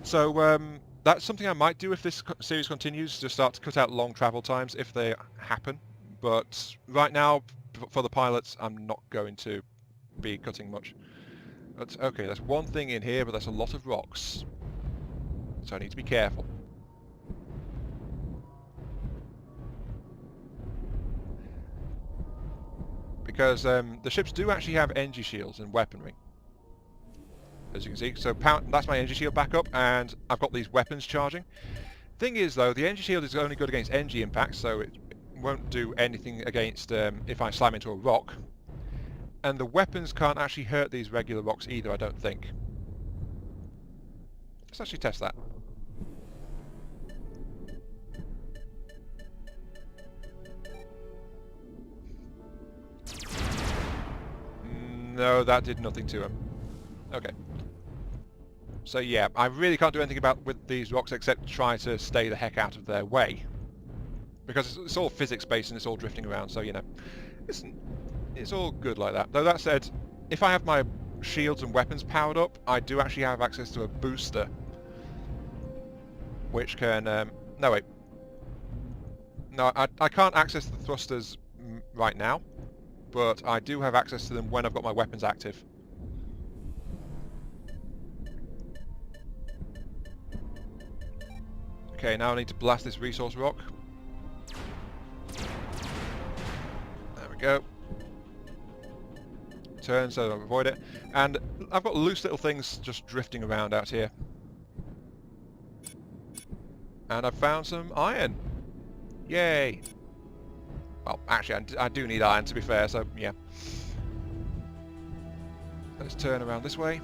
So, that's something I might do if this series continues, to start to cut out long travel times if they happen. But right now, for the pilots, I'm not going to be cutting much. But, okay, there's one thing in here, but there's a lot of rocks. So I need to be careful. Because the ships do actually have energy shields and weaponry, as you can see. So that's my energy shield back up, and I've got these weapons charging. Thing is, though, the energy shield is only good against energy impacts, so it won't do anything against if I slam into a rock. And the weapons can't actually hurt these regular rocks either, I don't think. Let's actually test that. No, that did nothing to him. Okay. So yeah, I really can't do anything with these rocks except try to stay the heck out of their way. Because it's all physics-based and it's all drifting around, so, you know, it's all good like that. Though that said, if I have my shields and weapons powered up, I do actually have access to a booster. Which can... no, wait. No, I can't access the thrusters right now. But I do have access to them when I've got my weapons active. Okay, now I need to blast this resource rock. There we go. Turn so I don't avoid it. And I've got loose little things just drifting around out here. And I've found some iron. Yay! Well, actually, I do need iron, to be fair, so yeah. Let's turn around this way.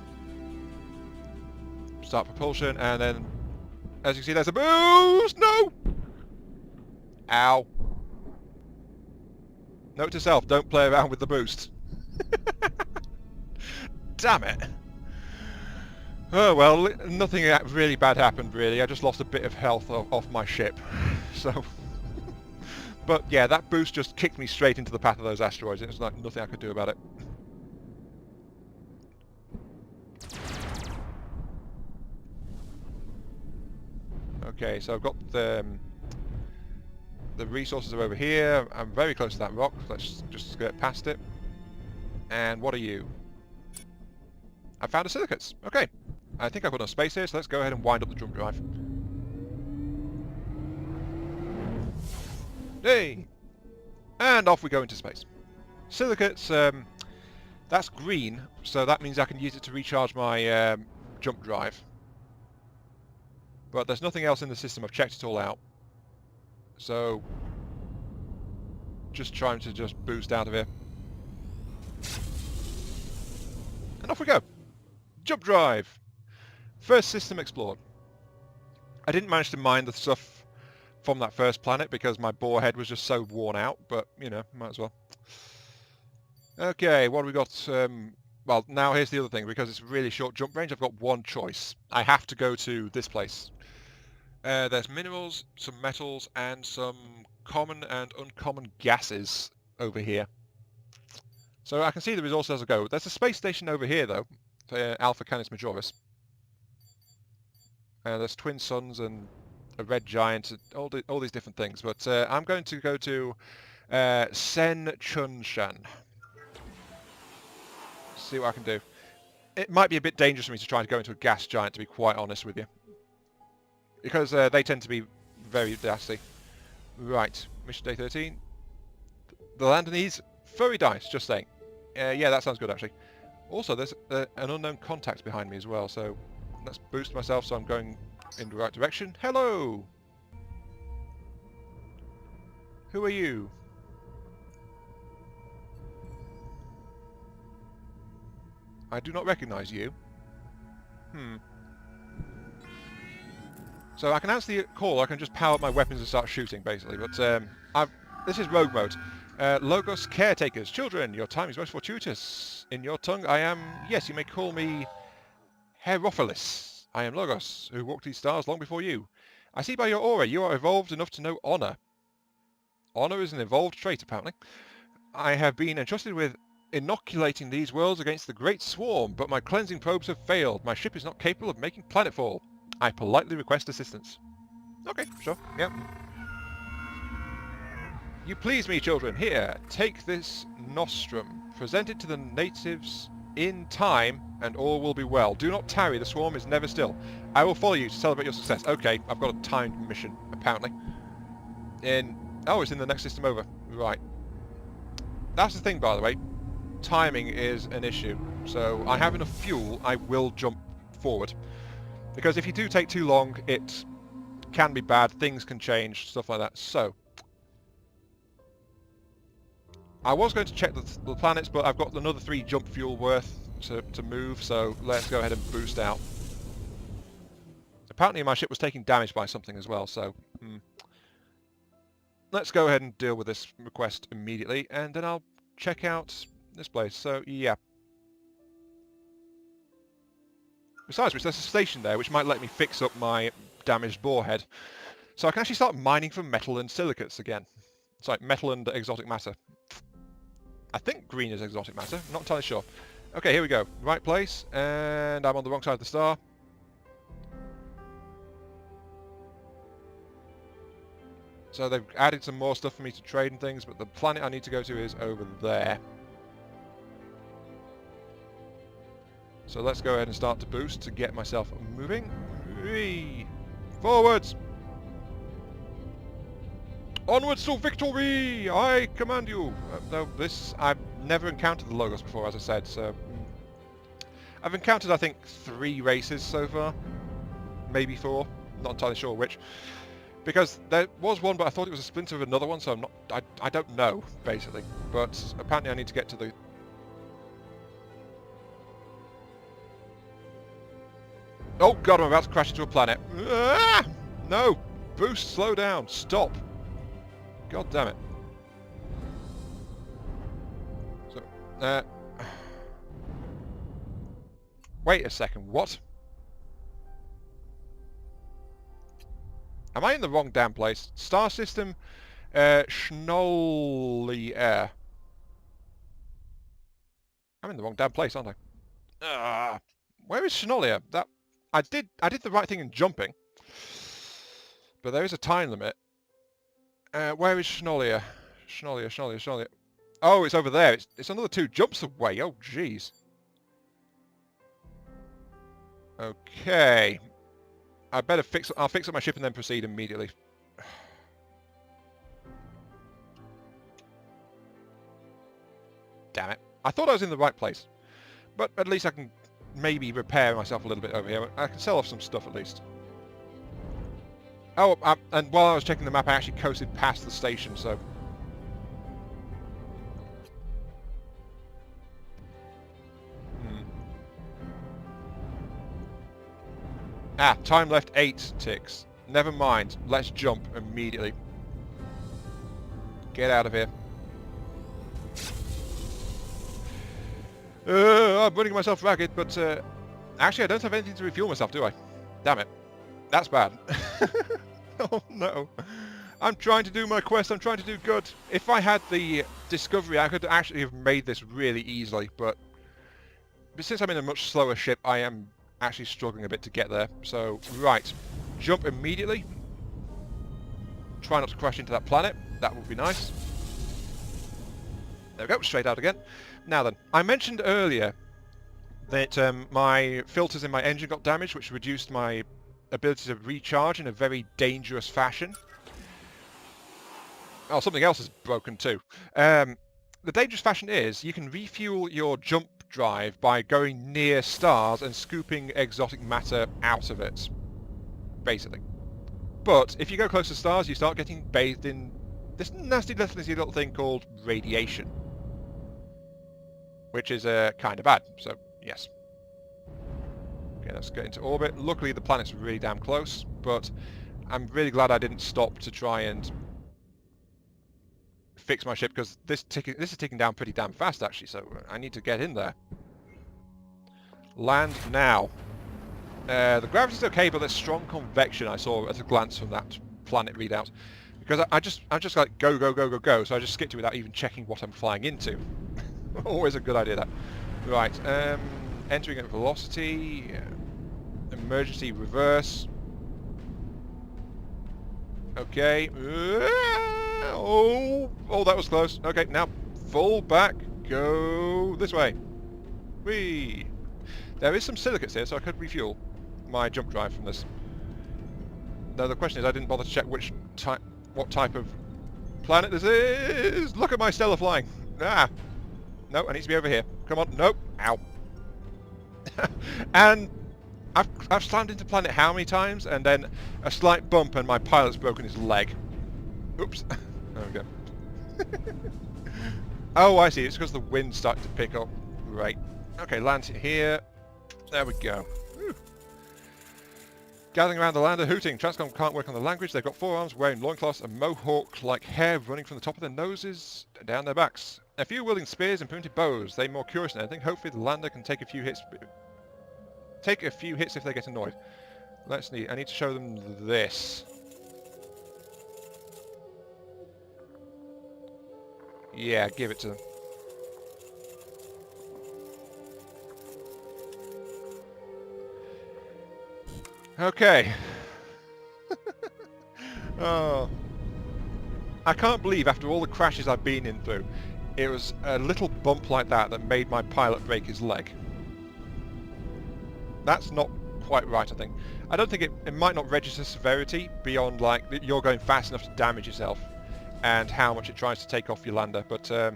Start propulsion, and then, as you can see, there's a boost! No! Ow. Note to self, don't play around with the boost. Damn it. Oh, well, nothing really bad happened, really. I just lost a bit of health off my ship. So... But yeah, that boost just kicked me straight into the path of those asteroids. It was like nothing I could do about it. Okay, so I've got the resources are over here. I'm very close to that rock. Let's just skirt past it. And what are you? I found a silicates. Okay. I think I've got enough space here, so let's go ahead and wind up the jump drive. Hey! And off we go into space. Silicates, that's green, so that means I can use it to recharge my jump drive. But there's nothing else in the system. I've checked it all out. So, just trying to just boost out of here. And off we go. Jump drive. First system explored. I didn't manage to mine the stuff from that first planet because my bore head was just so worn out, but, you know, might as well. Okay, what have we got? Well, now here's the other thing. Because it's really short jump range, I've got one choice. I have to go to this place. There's minerals, some metals, and some common and uncommon gases over here. So I can see the resources as I go. There's a space station over here, though, for Alpha Canis Majoris. There's twin suns and a red giant, all these different things. But I'm going to go to Sen Chun Shan. See what I can do. it might be a bit dangerous for me to try to go into a gas giant, to be quite honest with you. Because they tend to be very nasty. Right, mission day 13. The lander needs furry dice, just saying. Yeah, that sounds good actually. Also, there's an unknown contact behind me as well, so let's boost myself so I'm going in the right direction. Hello! Who are you? I do not recognise you. So I can answer the call, or I can just power up my weapons and start shooting, basically. But this is rogue mode. Logos caretakers, children, your time is most fortuitous. In your tongue, I am, yes, you may call me Herophilis. I am Logos, who walked these stars long before you. I see by your aura you are evolved enough to know honor. Honor is an evolved trait, apparently. I have been entrusted with inoculating these worlds against the Great Swarm, but my cleansing probes have failed. My ship is not capable of making planetfall. I politely request assistance. Okay, sure, yep. You please me, children. Here, take this nostrum. Present it to the natives in time, and all will be well. Do not tarry, the swarm is never still. I will follow you to celebrate your success. Okay, I've got a timed mission, apparently. Oh, it's in the next system over. Right. That's the thing, by the way. Timing is an issue. So I have enough fuel, I will jump forward. Because if you do take too long, it can be bad, things can change, stuff like that. So, I was going to check the planets, but I've got another 3 jump fuel worth to move, so let's go ahead and boost out. Apparently my ship was taking damage by something as well, so let's go ahead and deal with this request immediately, and then I'll check out this place. So, yeah. Besides which, there's a station there which might let me fix up my damaged borehead. So I can actually start mining for metal and silicates again. Sorry, metal and exotic matter. I think green is exotic matter, I'm not entirely sure. Okay, here we go. Right place, and I'm on the wrong side of the star. So they've added some more stuff for me to trade and things, but the planet I need to go to is over there. So let's go ahead and start to boost to get myself moving. Whee! Forwards! Onwards to victory! I command you! Though this, I've never encountered the Logos before, as I said, so... I've encountered, I think, 3 races so far. Maybe 4. Not entirely sure which. Because there was one, but I thought it was a splinter of another one, so I'm not... I don't know, basically. But apparently I need to get to the... Oh god, I'm about to crash into a planet. Ah! No! Boost, slow down, stop! God damn it. So, wait a second, what? Am I in the wrong damn place? Star system, Schnollier. I'm in the wrong damn place, aren't I? Where is Schnollier? That I did the right thing in jumping, but there is a time limit. Where is Schnollier? Schnollier. Oh, it's over there. It's another 2 jumps away. Oh, jeez. Okay. I better I'll fix up my ship and then proceed immediately. Damn it. I thought I was in the right place. But at least I can maybe repair myself a little bit over here. I can sell off some stuff at least. Oh, and while I was checking the map, I actually coasted past the station, so... Ah, time left 8 ticks. Never mind. Let's jump immediately. Get out of here. I'm running myself ragged, but actually I don't have anything to refuel myself, do I? Damn it. That's bad. Oh no. I'm trying to do my quest, I'm trying to do good. If I had the discovery, I could actually have made this really easily, but since I'm in a much slower ship, I am actually struggling a bit to get there. So, right. Jump immediately. Try not to crash into that planet. That would be nice. There we go, straight out again. Now then, I mentioned earlier that my filters in my engine got damaged, which reduced my ability to recharge in a very dangerous fashion. Oh, something else is broken too. The dangerous fashion is you can refuel your jump drive by going near stars and scooping exotic matter out of it, basically. But if you go close to stars, you start getting bathed in this nasty little thing called radiation, which is kind of bad. So, yes. Okay, let's get into orbit. Luckily, the planet's really damn close, but I'm really glad I didn't stop to try and fix my ship, because this is ticking down pretty damn fast, actually, so I need to get in there. Land now. The gravity's okay, but there's strong convection I saw at a glance from that planet readout. Because I'm just like, go, go, go, go, go, so I just skipped it without even checking what I'm flying into. Always a good idea, that. Right, entering at velocity, emergency reverse. Okay. Oh, that was close. Okay, now full back, go this way. Whee! There is some silicates here, so I could refuel my jump drive from this. Now the question is, I didn't bother to check what type of planet this is. Look at my stellar flying. Ah, no, I need to be over here. Come on, nope. Ow. And I've slammed into planet how many times, and then a slight bump, and my pilot's broken his leg. Oops. There we go. Oh, I see. It's because the wind's starting to pick up. Right. Okay, land here. There we go. Whew. Gathering around the lander, hooting. Transcom can't work on the language. They've got forearms, wearing loincloths, and mohawk-like hair running from the top of their noses down their backs. A few wielding spears and pointed bows. They're more curious than anything. Hopefully the lander can take a few hits. Take a few hits if they get annoyed. Let's see. I need to show them this. Yeah, give it to them. Okay. Oh. I can't believe, after all the crashes I've been in through, it was a little bump like that that made my pilot break his leg. That's not quite right, I think. I don't think it might not register severity beyond, like, you're going fast enough to damage yourself and how much it tries to take off your lander, but I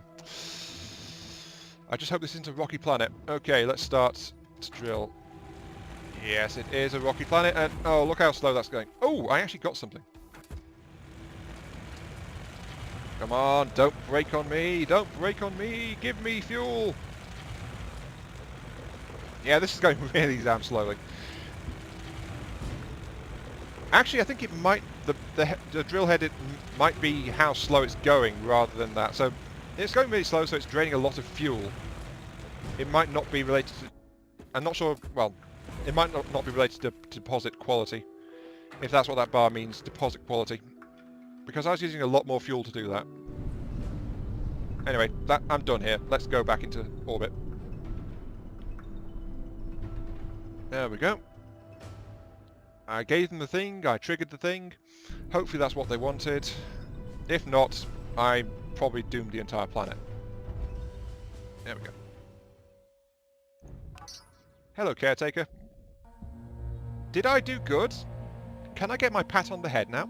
just hope this isn't a rocky planet. Okay, let's start to drill. Yes, it is a rocky planet, and oh, look how slow that's going. Oh, I actually got something. Come on, don't brake on me, don't brake on me, give me fuel. Yeah, this is going really damn slowly. Actually, I think it might, the drill head, it might be how slow it's going rather than that. So it's going really slow, so it's draining a lot of fuel. It might not be related to, I'm not sure, well, it might not be related to deposit quality, if that's what that bar means, deposit quality. Because I was using a lot more fuel to do that. Anyway, I'm done here. Let's go back into orbit. There we go. I gave them the thing, I triggered the thing. Hopefully that's what they wanted. If not, I probably doomed the entire planet. There we go. Hello, caretaker. Did I do good? Can I get my pat on the head now?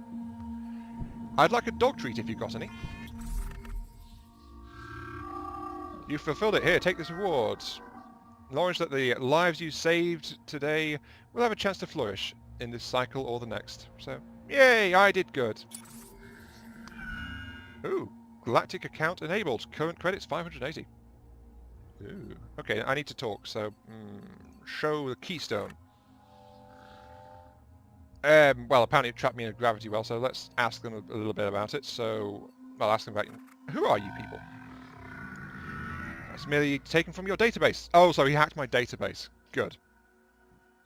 I'd like a dog treat if you've got any. You fulfilled it. Here, take this reward. Knowledge that the lives you saved today will have a chance to flourish in this cycle or the next. So, yay, I did good. Ooh, galactic account enabled. Current credits 580. Ooh, okay, I need to talk, so show the keystone. Well, apparently it trapped me in a gravity well, so let's ask them a little bit about it. So, well, ask them about, who are you people? That's merely taken from your database. Oh, so he hacked my database. Good.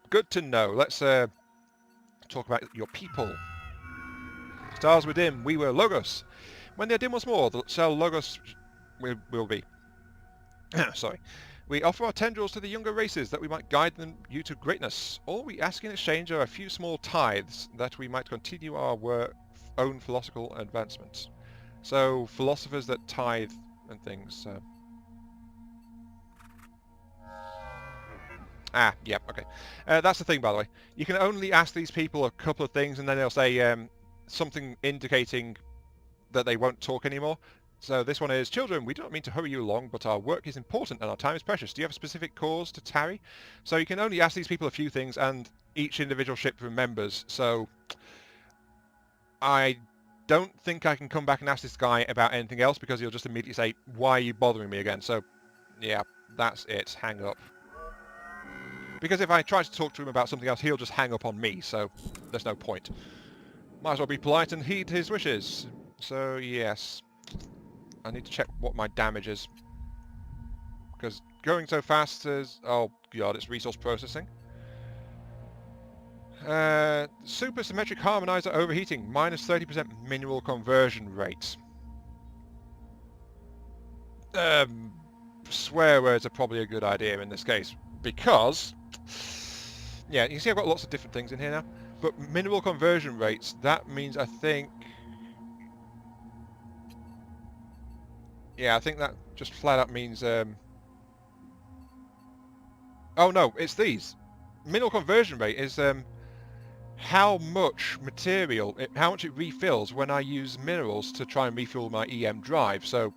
Good to know. Let's talk about your people. Stars were dim. We were Logos. When they're dim once more, the cell Logos will be. Sorry. We offer our tendrils to the younger races that we might guide you to greatness. All we ask in exchange are a few small tithes that we might continue our own philosophical advancements. So, philosophers that tithe and things. Ah, yeah, okay. That's the thing, by the way. You can only ask these people a couple of things, and then they'll say something indicating that they won't talk anymore. So this one is, children, we don't mean to hurry you along, but our work is important and our time is precious. Do you have a specific cause to tarry? So you can only ask these people a few things, and each individual ship remembers. So I don't think I can come back and ask this guy about anything else, because he'll just immediately say, why are you bothering me again? So yeah, that's it. Hang up. Because if I try to talk to him about something else, he'll just hang up on me, so there's no point. Might as well be polite and heed his wishes. So yes, I need to check what my damage is. Because going so fast is... oh god, it's resource processing. Supersymmetric harmonizer overheating, minus 30% mineral conversion rate. Swear words are probably a good idea in this case, because... yeah, you can see I've got lots of different things in here now. But mineral conversion rates, that means I think... yeah, I think that just flat out means... oh no, it's these. Mineral conversion rate is how much material, how much it refills when I use minerals to try and refuel my EM drive. So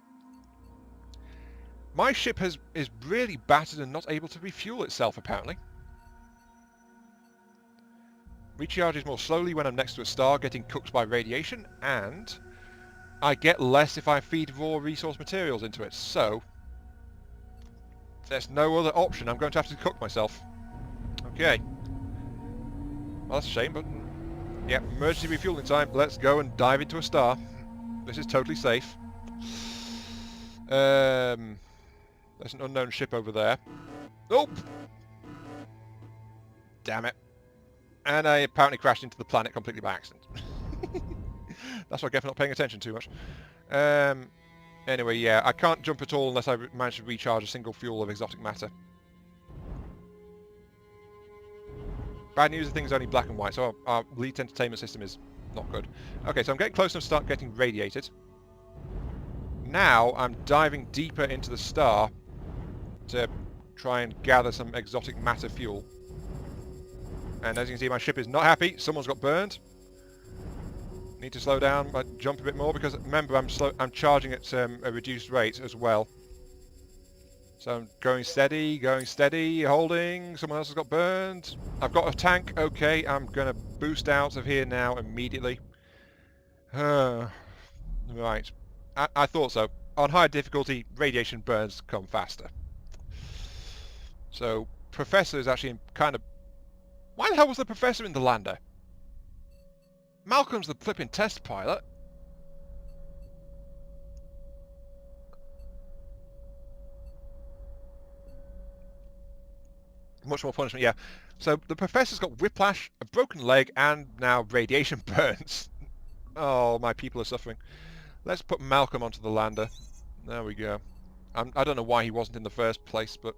my ship is really battered and not able to refuel itself, apparently. Recharges more slowly when I'm next to a star getting cooked by radiation, and I get less if I feed raw resource materials into it. So there's no other option. I'm going to have to cook myself. Okay. Well, that's a shame, but yeah, emergency refueling time. Let's go and dive into a star. This is totally safe. There's an unknown ship over there. Oh! Damn it. And I apparently crashed into the planet completely by accident. That's what I get for not paying attention too much. Anyway, yeah, I can't jump at all unless I manage to recharge a single fuel of exotic matter. Bad news, the thing's only black and white, so our elite entertainment system is not good. Okay, so I'm getting close enough to start getting radiated. Now I'm diving deeper into the star to try and gather some exotic matter fuel. And as you can see, my ship is not happy. Someone's got burned. Need to slow down, jump a bit more, because remember I'm charging at a reduced rate as well. So I'm going steady, holding. Someone else has got burned. I've got a tank. Okay, I'm going to boost out of here now immediately. Right. I thought so. On high difficulty, radiation burns come faster. So, Professor is actually kind of... why the hell was the Professor in the lander? Malcolm's the flipping test pilot. Much more punishment, yeah. So the Professor's got whiplash, a broken leg, and now radiation burns. Oh, my people are suffering. Let's put Malcolm onto the lander. There we go. I don't know why he wasn't in the first place, but...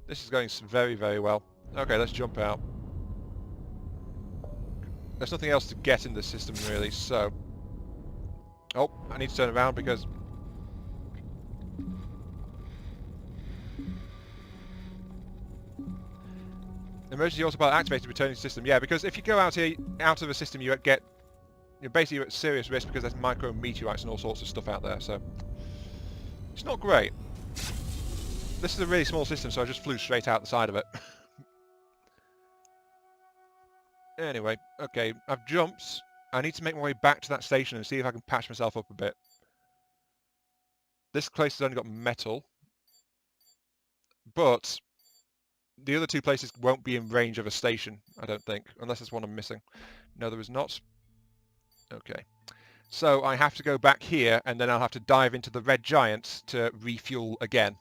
this is going very, very well. Okay, let's jump out. There's nothing else to get in this system, really, so... oh, I need to turn around because... emergency autopilot activated, returning to system. Yeah, because if you go out here, out of the system, you're basically at serious risk, because there's micro meteorites and all sorts of stuff out there, so... it's not great. This is a really small system, so I just flew straight out the side of it. Anyway, okay, I've jumped. I need to make my way back to that station and see if I can patch myself up a bit. This place has only got metal, but the other two places won't be in range of a station, I don't think, unless there's one I'm missing. No, there is not. Okay. So I have to go back here, and then I'll have to dive into the Red Giant to refuel again.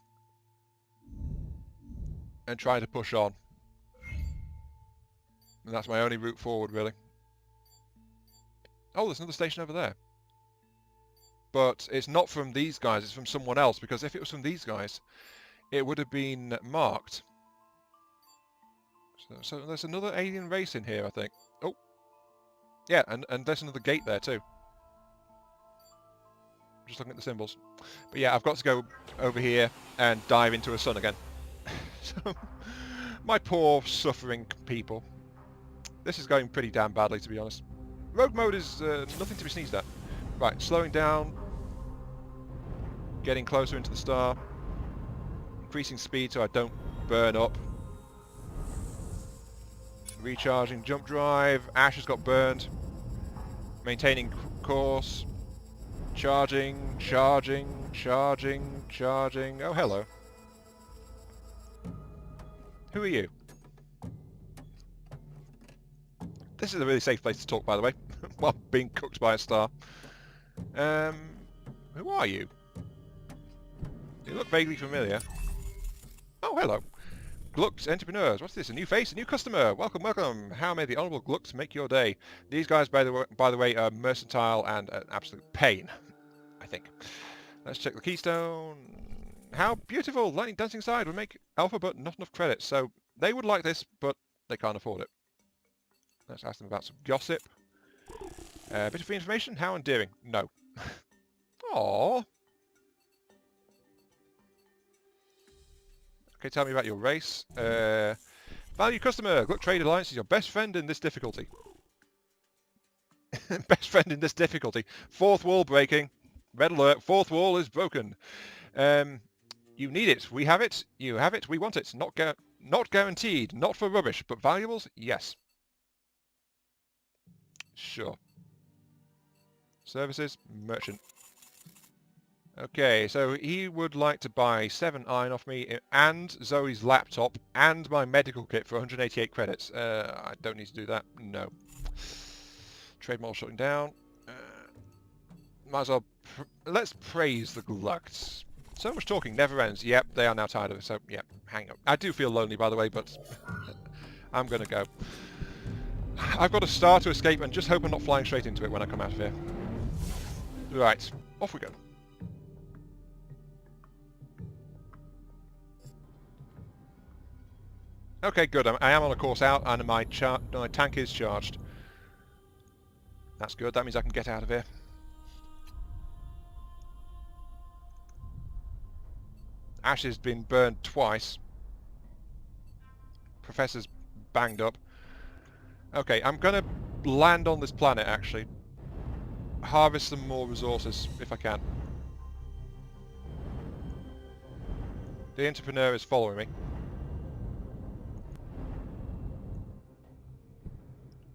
And try to push on. And that's my only route forward, really. Oh, there's another station over there. But it's not from these guys, it's from someone else, because if it was from these guys, it would have been marked. So there's another alien race in here, I think. Oh. Yeah, and there's another gate there, too. Just looking at the symbols. But yeah, I've got to go over here and dive into a sun again. So, My poor, suffering people. This is going pretty damn badly, to be honest. Rogue mode is nothing to be sneezed at. Right, slowing down. Getting closer into the star. Increasing speed so I don't burn up. Recharging jump drive. Ash has got burned. Maintaining course. Charging, charging, charging, charging. Oh, hello. Who are you? This is a really safe place to talk, by the way, while being cooked by a star. Who are you? You look vaguely familiar. Oh, hello. Glucks Entrepreneurs. What's this? A new face? A new customer? Welcome, welcome. How may the Honourable Glucks make your day? These guys, by the way, are mercantile and an absolute pain, I think. Let's check the keystone. How beautiful! Lightning dancing side would make Alpha, but not enough credits. So they would like this, but they can't afford it. Let's ask them about some gossip. A bit of free information? How endearing. No. Aww. Okay, tell me about your race. Value customer. Gluck Trade Alliance is your best friend in this difficulty. Best friend in this difficulty. Fourth wall breaking. Red alert. Fourth wall is broken. You need it. We have it. You have it. We want it. Not guaranteed. Not for rubbish, but valuables? Yes. Sure. Services, merchant. Okay, so he would like to buy 7 iron off me and Zoe's laptop and my medical kit for 188 credits. I don't need to do that. No. Trade model shutting down. Might as well... let's praise the Glucks. So much talking never ends. Yep, they are now tired of it, so yep, hang up. I do feel lonely, by the way, but I'm going to go. I've got a star to escape and just hope I'm not flying straight into it when I come out of here. Right, off we go. Okay, good. I am on a course out and my tank is charged. That's good. That means I can get out of here. Ash has been burned twice. Professor's banged up. Okay, I'm going to land on this planet, actually. Harvest some more resources, if I can. The entrepreneur is following me.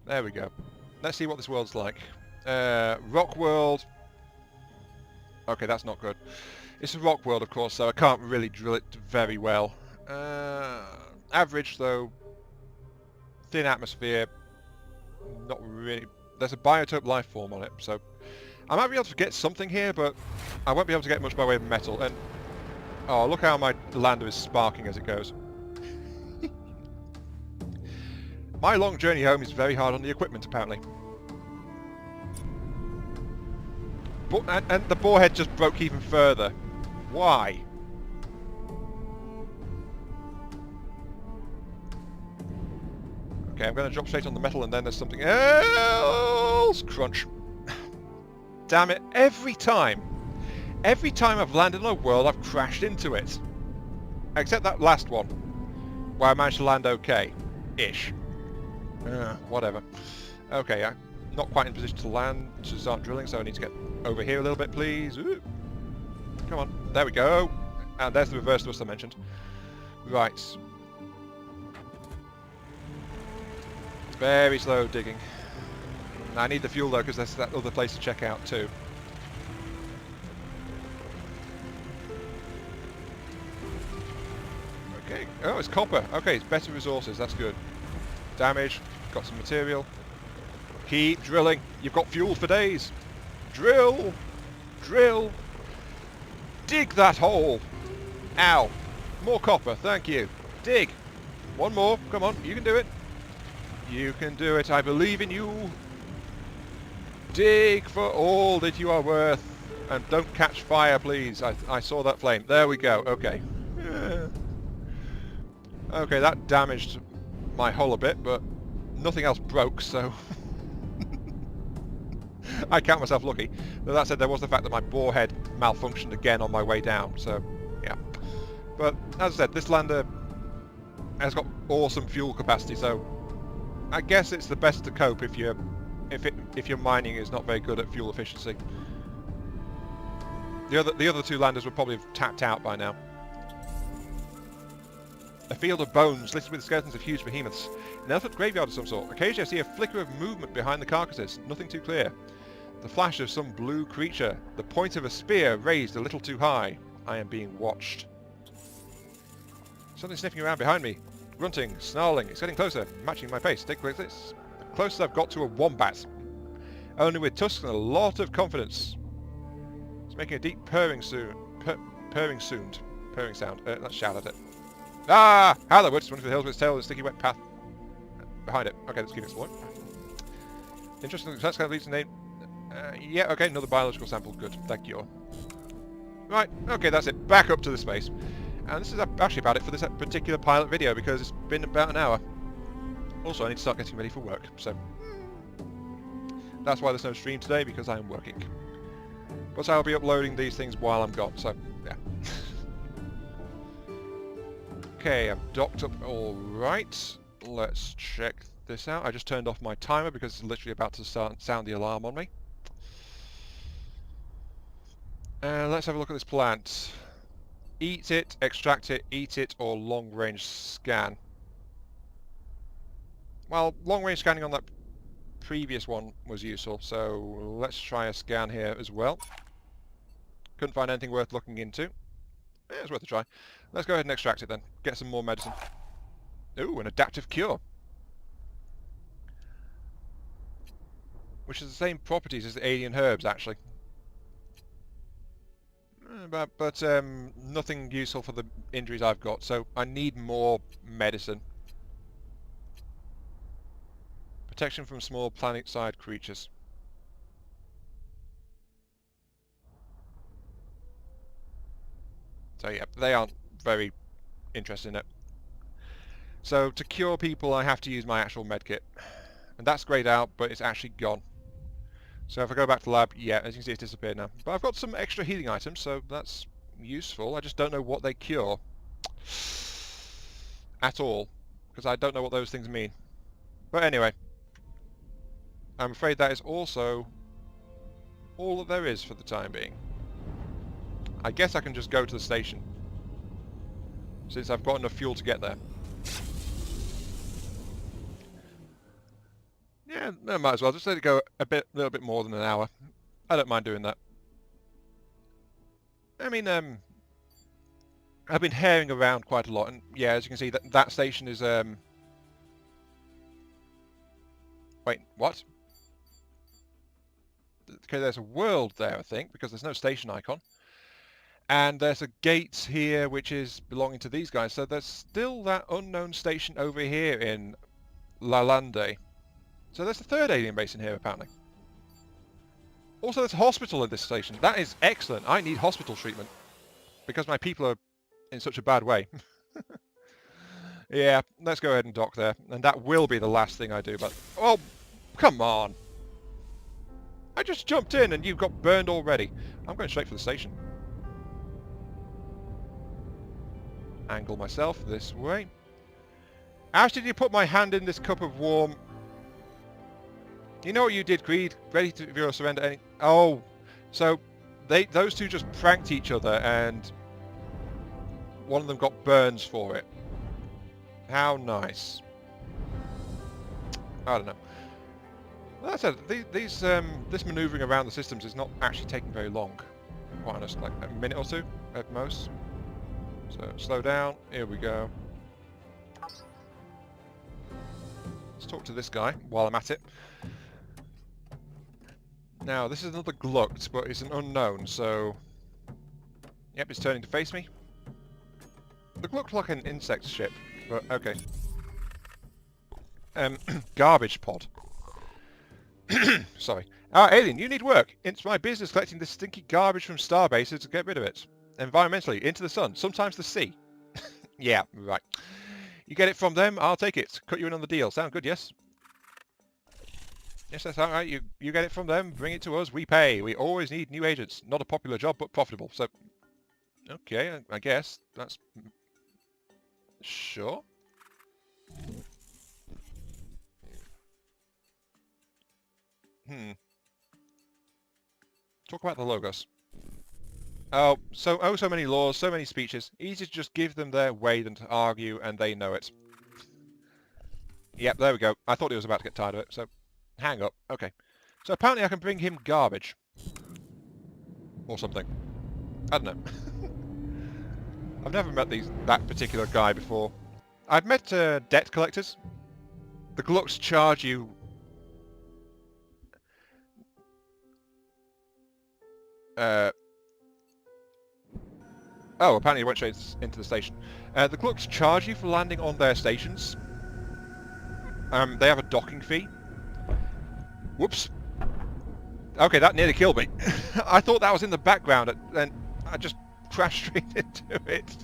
There we go. Let's see what this world's like. Rock world. Okay, that's not good. It's a rock world, of course, so I can't really drill it very well. Average, though. Thin atmosphere. Not really. There's a biotope life form on it, so I might be able to get something here, but I won't be able to get much by way of metal. And oh, look how my lander is sparking as it goes. My long journey home is very hard on the equipment, apparently. And the borehead just broke even further. Why? Okay, I'm going to drop straight on the metal and then there's something else. Crunch. Damn it. Every time I've landed on a world, I've crashed into it. Except that last one, where I managed to land okay-ish. Whatever. Okay, I'm not quite in position to land, to start drilling, so I need to get over here a little bit, please. Ooh. Come on. There we go. And there's the reverse thrust I mentioned. Right. Very slow digging. I need the fuel though, because there's that other place to check out too. Okay. Oh, it's copper. Okay, it's better resources. That's good. Damage. Got some material. Keep drilling. You've got fuel for days. Drill. Drill. Dig that hole. Ow. More copper. Thank you. Dig. One more. Come on. You can do it. You can do it. I believe in you. Dig for all that you are worth. And don't catch fire, please. I saw that flame. There we go. Okay. Okay, that damaged my hull a bit, but nothing else broke, so... I count myself lucky. But that said, there was the fact that my borehead malfunctioned again on my way down, so... yeah. But, as I said, this lander... has got awesome fuel capacity, so I guess it's the best to cope if your mining is not very good at fuel efficiency. The other two landers would probably have tapped out by now. A field of bones littered with the skeletons of huge behemoths. An elephant graveyard of some sort. Occasionally I see a flicker of movement behind the carcasses. Nothing too clear. The flash of some blue creature. The point of a spear raised a little too high. I am being watched. Something sniffing around behind me. Grunting, snarling. It's getting closer, matching my pace. Take a look at this. The closest I've got to a wombat. Only with tusks and a lot of confidence. It's making a deep purring sound. Purring sound. Let's shout at it. Ah! How the woods running through the hills with its tail and a sticky wet path behind it. Okay, let's keep exploring. Interesting. That's kind of leads to name. Yeah, okay, another biological sample. Good. Thank you. Right, okay, that's it. Back up to the space. And this is actually about it for this particular pilot video because it's been about an hour. Also, I need to start getting ready for work, so that's why there's no stream today, because I am working. But I'll be uploading these things while I'm gone, so yeah. Okay, I'm docked up all right. Let's check this out. I just turned off my timer because it's literally about to sound the alarm on me. Let's have a look at this plant. Eat it, extract it, eat it, or long-range scan. Well, long-range scanning on that previous one was useful, so let's try a scan here as well. Couldn't find anything worth looking into. It's worth a try. Let's go ahead and extract it then. Get some more medicine. Ooh, an adaptive cure. Which has the same properties as the alien herbs, actually. But nothing useful for the injuries I've got, so I need more medicine. Protection from small planet-side creatures. So yeah, they aren't very interested in it. So to cure people I have to use my actual medkit. And that's grayed out, but it's actually gone. So if I go back to the lab, yeah, as you can see it's disappeared now. But I've got some extra healing items, so that's useful. I just don't know what they cure. At all. Because I don't know what those things mean. But anyway. I'm afraid that is also all that there is for the time being. I guess I can just go to the station, since I've got enough fuel to get there. Yeah, I might as well. Just let it go a little bit more than an hour. I don't mind doing that. I mean, I've been herring around quite a lot, and yeah, as you can see, that station is, wait, what? Okay, there's a world there, I think, because there's no station icon. And there's a gate here which is belonging to these guys, so there's still that unknown station over here in La Lande. So there's the third alien base in here, apparently. Also, there's a hospital in this station. That is excellent. I need hospital treatment, because my people are in such a bad way. Yeah, let's go ahead and dock there. And that will be the last thing I do, but... Oh, come on! I just jumped in and you've got burned already. I'm going straight for the station. Angle myself this way. Ash, did you put my hand in this cup of warm... You know what you did, Creed? Ready to reveal or surrender any... Oh, so those two just pranked each other and one of them got burns for it. How nice. I don't know. Well, that's it. This manoeuvring around the systems is not actually taking very long. Quite honest, like a minute or two at most. So slow down. Here we go. Let's talk to this guy while I'm at it. Now, this is another Glucked, but it's an unknown, so... Yep, it's turning to face me. The Glucked like an insect ship, but okay. Garbage pod. Sorry. Alien, you need work. It's my business collecting this stinky garbage from starbases to get rid of it. Environmentally, into the sun, sometimes the sea. Yeah, right. You get it from them, I'll take it. Cut you in on the deal. Sound good, yes? Yes, that's alright. You get it from them, bring it to us, we pay. We always need new agents. Not a popular job, but profitable. So, okay, I guess. That's... Sure. Talk about the logos. Oh, so many laws, so many speeches. Easier to just give them their way than to argue, and they know it. Yep, there we go. I thought he was about to get tired of it, so hang up. Okay. So apparently I can bring him garbage. Or something. I don't know. I've never met that particular guy before. I've met debt collectors. The Glucks charge you... Oh, apparently he went straight into the station. The Glucks charge you for landing on their stations. They have a docking fee. Whoops. Okay, that nearly killed me. I thought that was in the background, and I just crashed straight into it.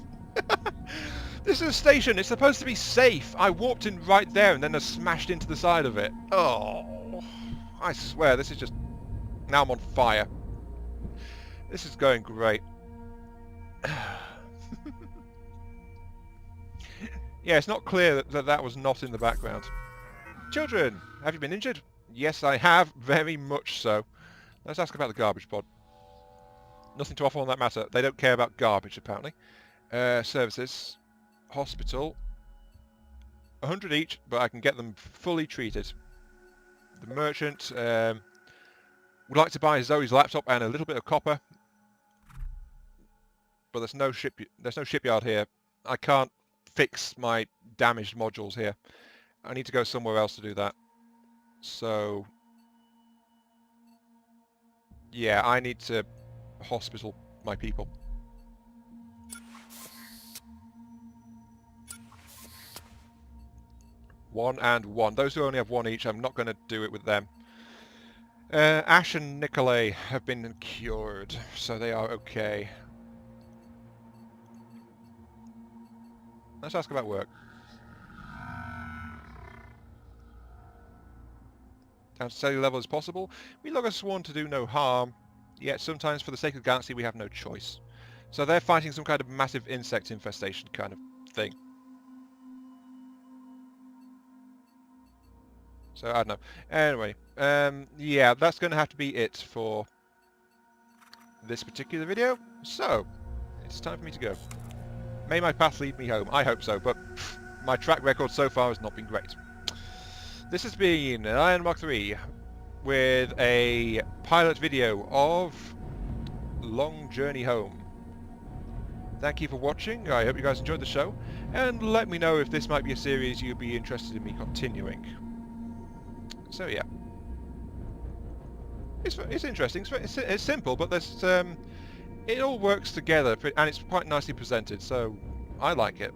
This is a station. It's supposed to be safe. I warped in right there and then I smashed into the side of it. Oh, I swear, this is just... Now I'm on fire. This is going great. Yeah, it's not clear that was not in the background. Children, have you been injured? Yes, I have. Very much so. Let's ask about the garbage pod. Nothing to offer on that matter. They don't care about garbage, apparently. Services. Hospital. 100 each, but I can get them fully treated. The merchant would like to buy Zoe's laptop and a little bit of copper. But there's no shipyard here. I can't fix my damaged modules here. I need to go somewhere else to do that. So... yeah, I need to hospital my people. One and one. Those who only have one each, I'm not going to do it with them. Ash and Nikolay have been cured, so they are okay. Let's ask about work. Down to cellular level as possible. We log are sworn to do no harm, yet sometimes for the sake of the galaxy we have no choice. So they're fighting some kind of massive insect infestation kind of thing. So, I don't know. Anyway, yeah, that's going to have to be it for this particular video. So, it's time for me to go. May my path lead me home. I hope so, but my track record so far has not been great. This has been an Iron Mark III with a pilot video of Long Journey Home. Thank you for watching. I hope you guys enjoyed the show, and let me know if this might be a series you'd be interested in me continuing. So yeah, it's interesting. It's simple, but there's it all works together, and it's quite nicely presented. So I like it.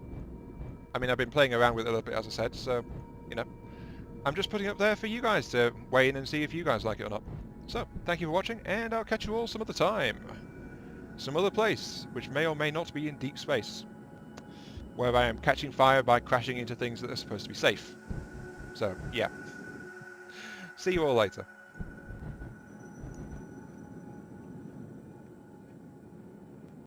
I mean, I've been playing around with it a little bit, as I said. So you know, I'm just putting it up there for you guys to weigh in and see if you guys like it or not. So thank you for watching, and I'll catch you all some other time, some other place, which may or may not be in deep space, where I am catching fire by crashing into things that are supposed to be safe. So yeah. See you all later.